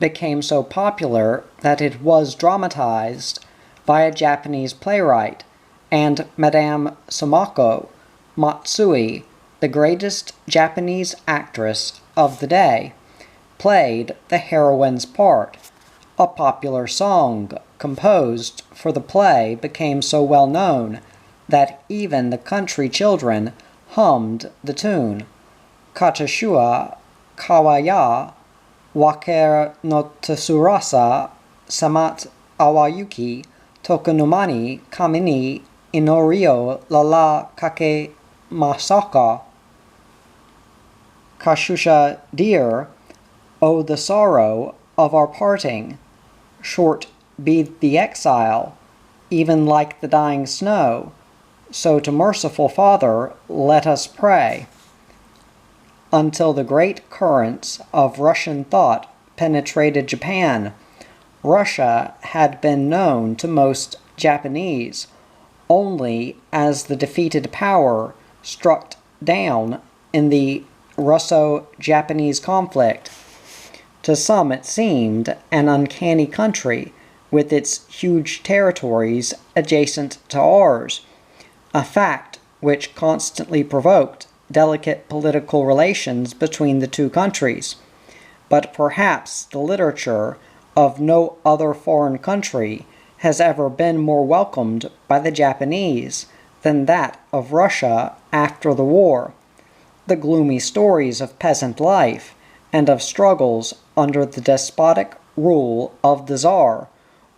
became so popular that it was dramatized by a Japanese playwright, and Madame Sumako Matsui, the greatest Japanese actress of the day, played the heroine's part. A popular song composed for the play became so well known that even the country children hummed the tune. Katashua Kawaya Wakera no Tsurasa Samat Awayuki Tokonumani Kamini Inorio Lala Kake Masaka Kashusha dear, oh the sorrow of our parting, short be the exile, even like the dying snow, so to merciful Father let us pray. Until the great currents of Russian thought penetrated Japan, Russia had been known to most Japanese only as the defeated power struck down in the Russo-Japanese conflict. To some it seemed an uncanny country with its huge territories adjacent to ours, a fact which constantly provoked delicate political relations between the two countries. But perhaps the literature of no other foreign country has ever been more welcomed by the Japanese than that of Russia after the war. The gloomy stories of peasant life and of struggles under the despotic rule of the Tsar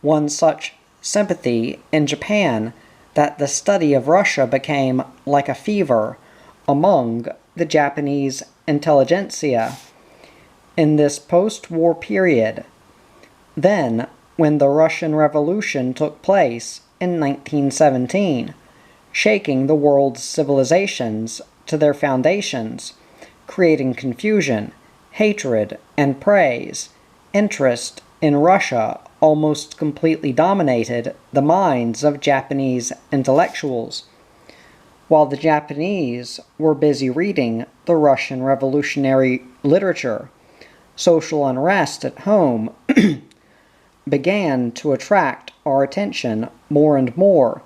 won such sympathy in Japan that the study of Russia became like a fever among the Japanese intelligentsia in this post-war period. Then, when the Russian Revolution took place in 1917, shaking the world's civilizations to their foundations, creating confusion, hatred, and praise, interest in Russia almost completely dominated the minds of Japanese intellectuals. While the Japanese were busy reading the Russian revolutionary literature, social unrest at home began to attract our attention more and more.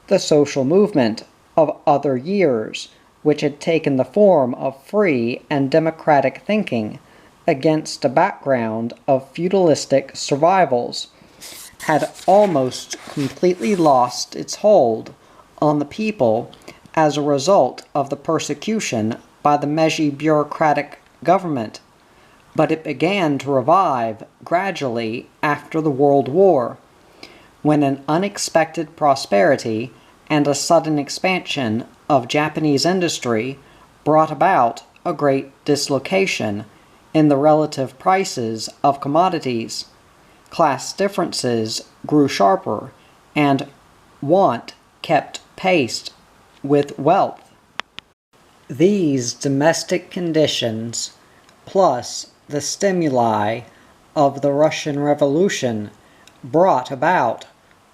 The social movement of other years, which had taken the form of free and democratic thinking against a background of feudalistic survivals, had almost completely lost its hold on the people as a result of the persecution by the Meiji bureaucratic government, but it began to revive gradually after the World War, when an unexpected prosperity and a sudden expansion of Japanese industry brought about a great dislocation in the relative prices of commodities. Class differences grew sharper, and want kept pace with wealth. These domestic conditions, plus the stimuli of the Russian Revolution, brought about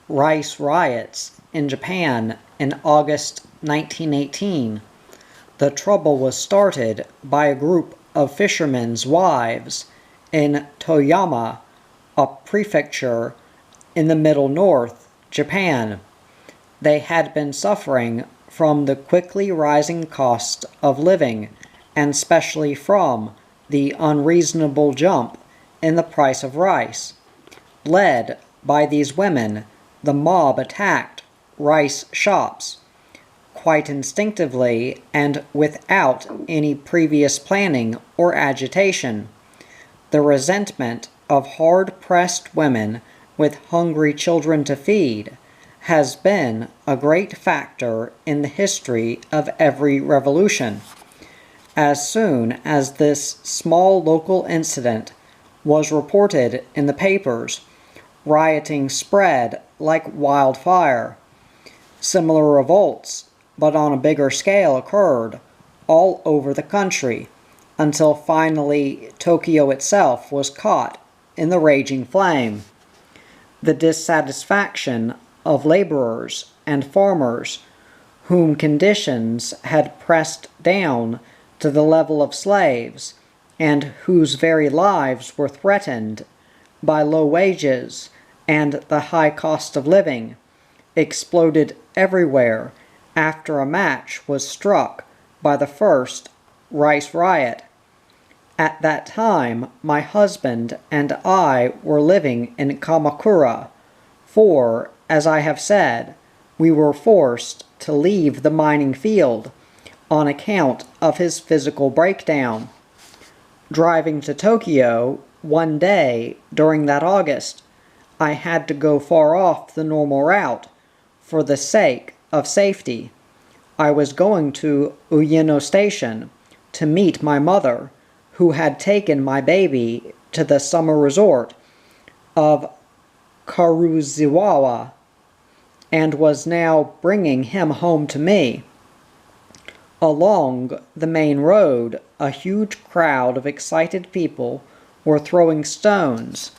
rice riots in Japan in August 1918. The trouble was started by a group of fishermen's wives in Toyama, a prefecture in the middle north, Japan. They had been suffering from the quickly rising cost of living, and especially from the unreasonable jump in the price of rice. Led by these women, the mob attacked rice shops. Quite instinctively and without any previous planning or agitation. The resentment of hard-pressed women with hungry children to feed has been a great factor in the history of every revolution. As soon as this small local incident was reported in the papers, rioting spread like wildfire. Similar revolts, but on a bigger scale, occurred all over the country, until finally Tokyo itself was caught in the raging flame. The dissatisfaction of laborers and farmers, whom conditions had pressed down to the level of slaves, and whose very lives were threatened by low wages and the high cost of living, exploded everywhere after a match was struck by the first rice riot. At that time, my husband and I were living in Kamakura, for, as I have said, we were forced to leave the mining field on account of his physical breakdown. Driving to Tokyo one day during that August, I had to go far off the normal route for the sake of safety. I was going to Uyeno Station to meet my mother, who had taken my baby to the summer resort of Karuizawa and was now bringing him home to me. Along the main road, a huge crowd of excited people were throwing stones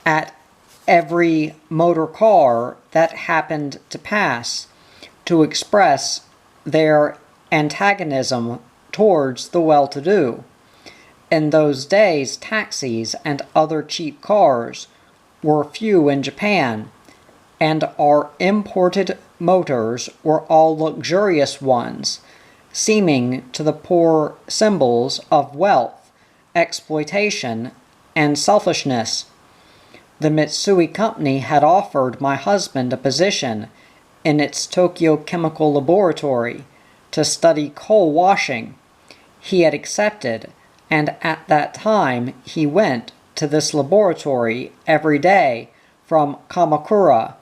at every motor car that happened to pass to express their antagonism towards the well-to-do. In those days, taxis and other cheap cars were few in Japan, and our imported motors were all luxurious ones, seeming to the poor symbols of wealth, exploitation, and selfishness. The Mitsui Company had offered my husband a position in its Tokyo Chemical Laboratory to study coal washing. He had accepted, and at that time he went to this laboratory every day from Kamakura.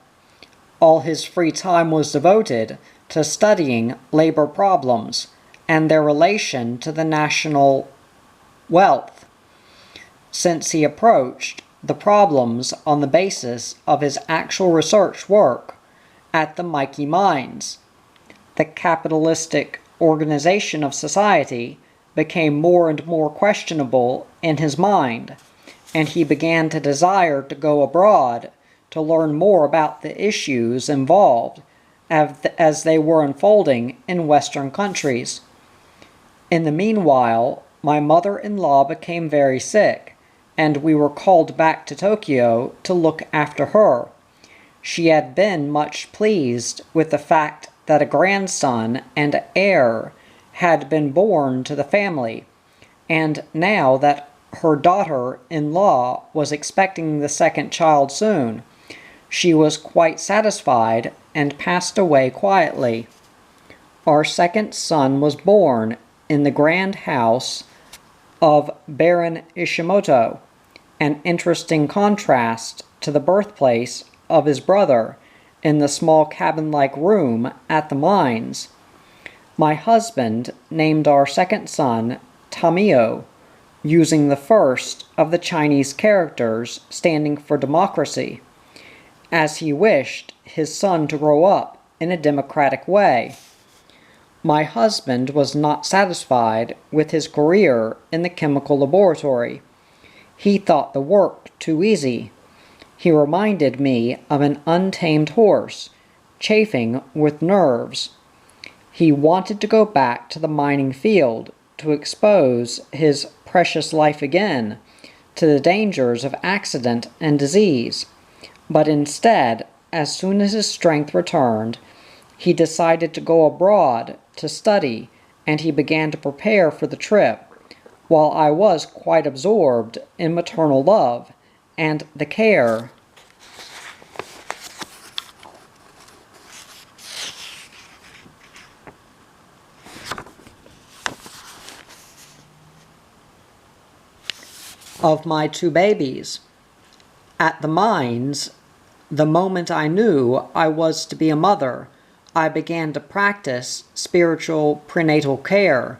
All his free time was devoted to studying labor problems and their relation to the national wealth. Since he approached the problems on the basis of his actual research work at the Meike mines, the capitalistic organization of society became more and more questionable in his mind, and he began to desire to go abroad to learn more about the issues involved as they were unfolding in Western countries. In the meanwhile, my mother-in-law became very sick, and we were called back to Tokyo to look after her. She had been much pleased with the fact that a grandson and heir had been born to the family, and now that her daughter-in-law was expecting the second child soon, she was quite satisfied and passed away quietly. Our second son was born in the grand house of Baron Ishimoto, an interesting contrast to the birthplace of his brother in the small cabin-like room at the mines. My husband named our second son Tamio, using the first of the Chinese characters standing for democracy, as he wished his son to grow up in a democratic way. My husband was not satisfied with his career in the chemical laboratory. He thought the work too easy. He reminded me of an untamed horse, chafing with nerves. He wanted to go back to the mining field to expose his precious life again to the dangers of accident and disease. But instead, as soon as his strength returned, he decided to go abroad to study, and he began to prepare for the trip, while I was quite absorbed in maternal love and the care of my two babies. At the mines, the moment I knew I was to be a mother, I began to practice spiritual prenatal care,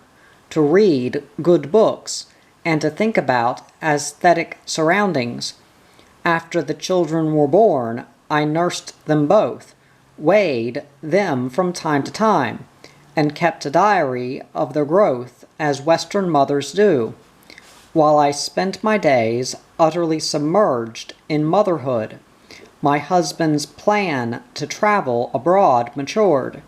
to read good books, and to think about aesthetic surroundings. After the children were born, I nursed them both, weighed them from time to time, and kept a diary of their growth as Western mothers do, while I spent my days utterly submerged in motherhood. My husband's plan to travel abroad matured,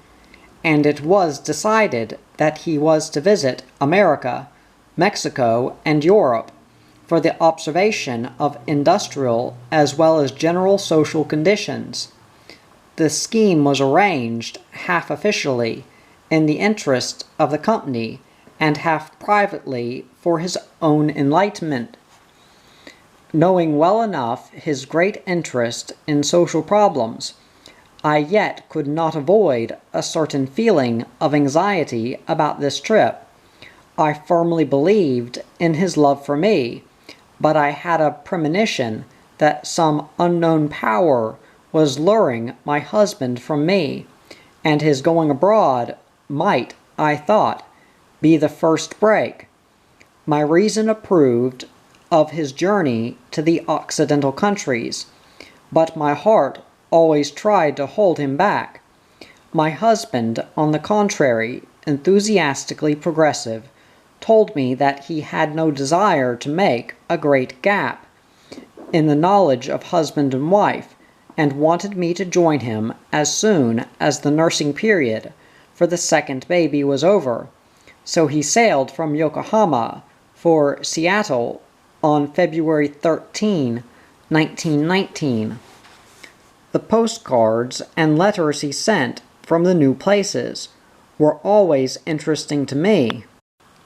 and it was decided that he was to visit America, Mexico, and Europe for the observation of industrial as well as general social conditions. The scheme was arranged half officially in the interest of the company and half privately for his own enlightenment. Knowing well enough his great interest in social problems, I yet could not avoid a certain feeling of anxiety about this trip. I firmly believed in his love for me, but I had a premonition that some unknown power was luring my husband from me, and his going abroad might, I thought, be the first break. My reason approved of his journey to the Occidental countries, but my heart always tried to hold him back. My husband, on the contrary, enthusiastically progressive, told me that he had no desire to make a great gap in the knowledge of husband and wife, and wanted me to join him as soon as the nursing period for the second baby was over. So he sailed from Yokohama for Seattle on February 13, 1919. The postcards and letters he sent from the new places were always interesting to me.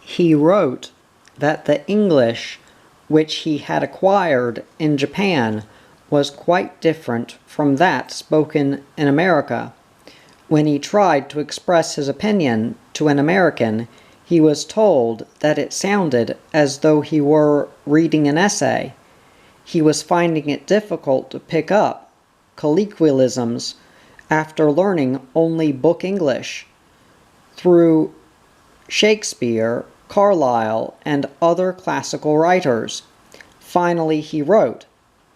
He wrote that the English which he had acquired in Japan was quite different from that spoken in America. When he tried to express his opinion to an American, he was told that it sounded as though he were reading an essay. He was finding it difficult to pick up colloquialisms after learning only book English. Through Shakespeare, Carlyle, and other classical writers. Finally he wrote,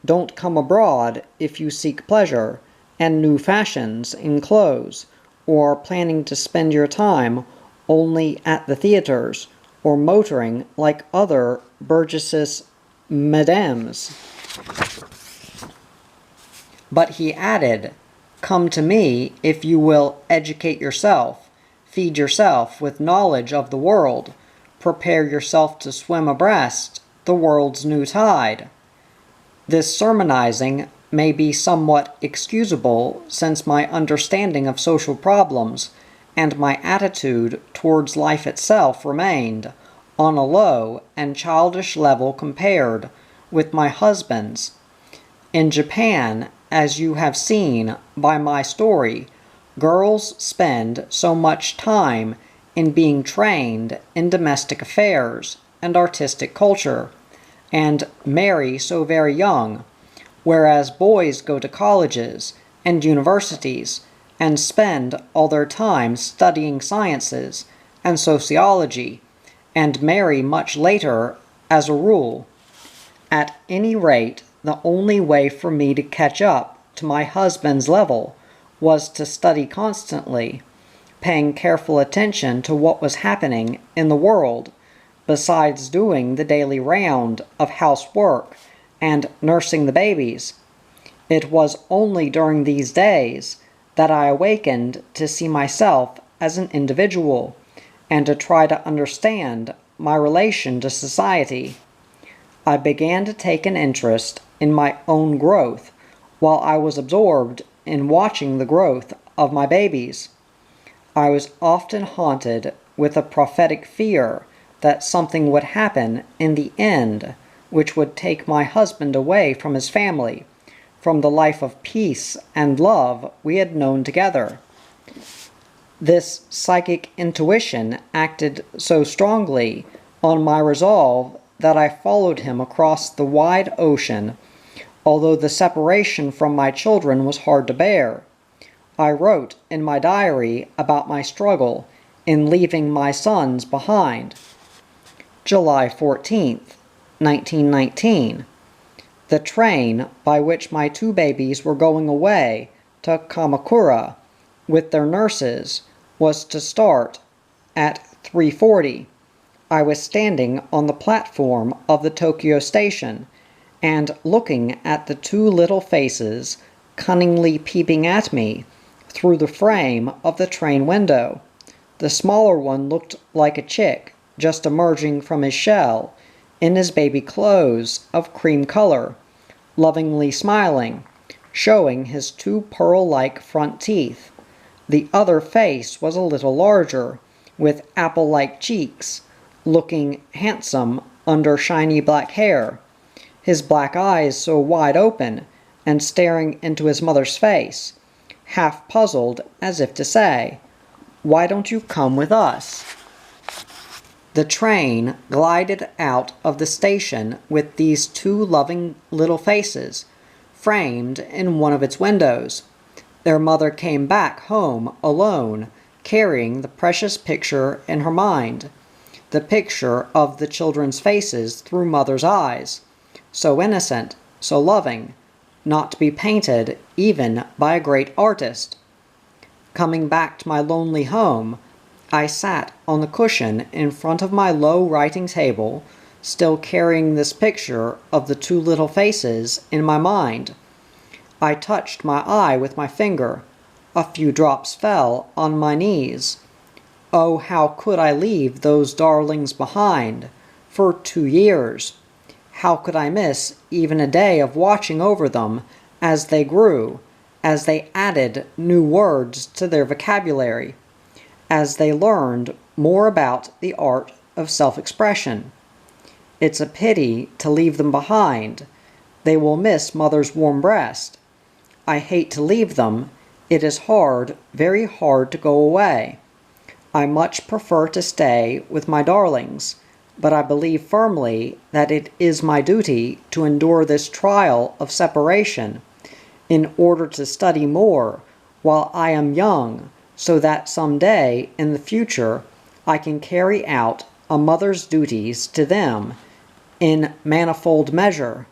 "Don't come abroad if you seek pleasure and new fashions in clothes, or are planning to spend your time only at the theaters, or motoring like other burgesses mesdames." But he added, "Come to me if you will educate yourself, feed yourself with knowledge of the world, prepare yourself to swim abreast the world's new tide." This sermonizing may be somewhat excusable, since my understanding of social problems and my attitude towards life itself remained on a low and childish level compared with my husband's. In Japan, as you have seen by my story, girls spend so much time in being trained in domestic affairs and artistic culture, and marry so very young, whereas boys go to colleges and universities and spend all their time studying sciences and sociology, and marry much later as a rule. At any rate, the only way for me to catch up to my husband's level was to study constantly, paying careful attention to what was happening in the world, besides doing the daily round of housework and nursing the babies. It was only during these days that I awakened to see myself as an individual, and to try to understand my relation to society. I began to take an interest in my own growth, while I was absorbed in watching the growth of my babies. I was often haunted with a prophetic fear that something would happen in the end which would take my husband away from his family, from the life of peace and love we had known together. This psychic intuition acted so strongly on my resolve that I followed him across the wide ocean, although the separation from my children was hard to bear. I wrote in my diary about my struggle in leaving my sons behind. July 14th, 1919. The train by which my two babies were going away to Kamakura with their nurses was to start at 3:40. I was standing on the platform of the Tokyo station and looking at the two little faces cunningly peeping at me through the frame of the train window. The smaller one looked like a chick just emerging from his shell in his baby clothes of cream color, lovingly smiling, showing his two pearl-like front teeth. The other face was a little larger, with apple-like cheeks, looking handsome under shiny black hair, his black eyes so wide open and staring into his mother's face. half puzzled as if to say, "Why don't you come with us?" The train glided out of the station with these two loving little faces, framed in one of its windows. Their mother came back home alone, carrying the precious picture in her mind, the picture of the children's faces through mother's eyes, so innocent, so loving, not to be painted even by a great artist. Coming back to my lonely home, I sat on the cushion in front of my low writing table, still carrying this picture of the two little faces in my mind. I touched my eye with my finger. A few drops fell on my knees. Oh, how could I leave those darlings behind? For 2 years. How could I miss even a day of watching over them as they grew, as they added new words to their vocabulary, as they learned more about the art of self-expression? It's a pity to leave them behind. They will miss mother's warm breast. I hate to leave them. It is hard, very hard to go away. I much prefer to stay with my darlings, but I believe firmly that it is my duty to endure this trial of separation in order to study more while I am young, so that some day in the future I can carry out a mother's duties to them in manifold measure.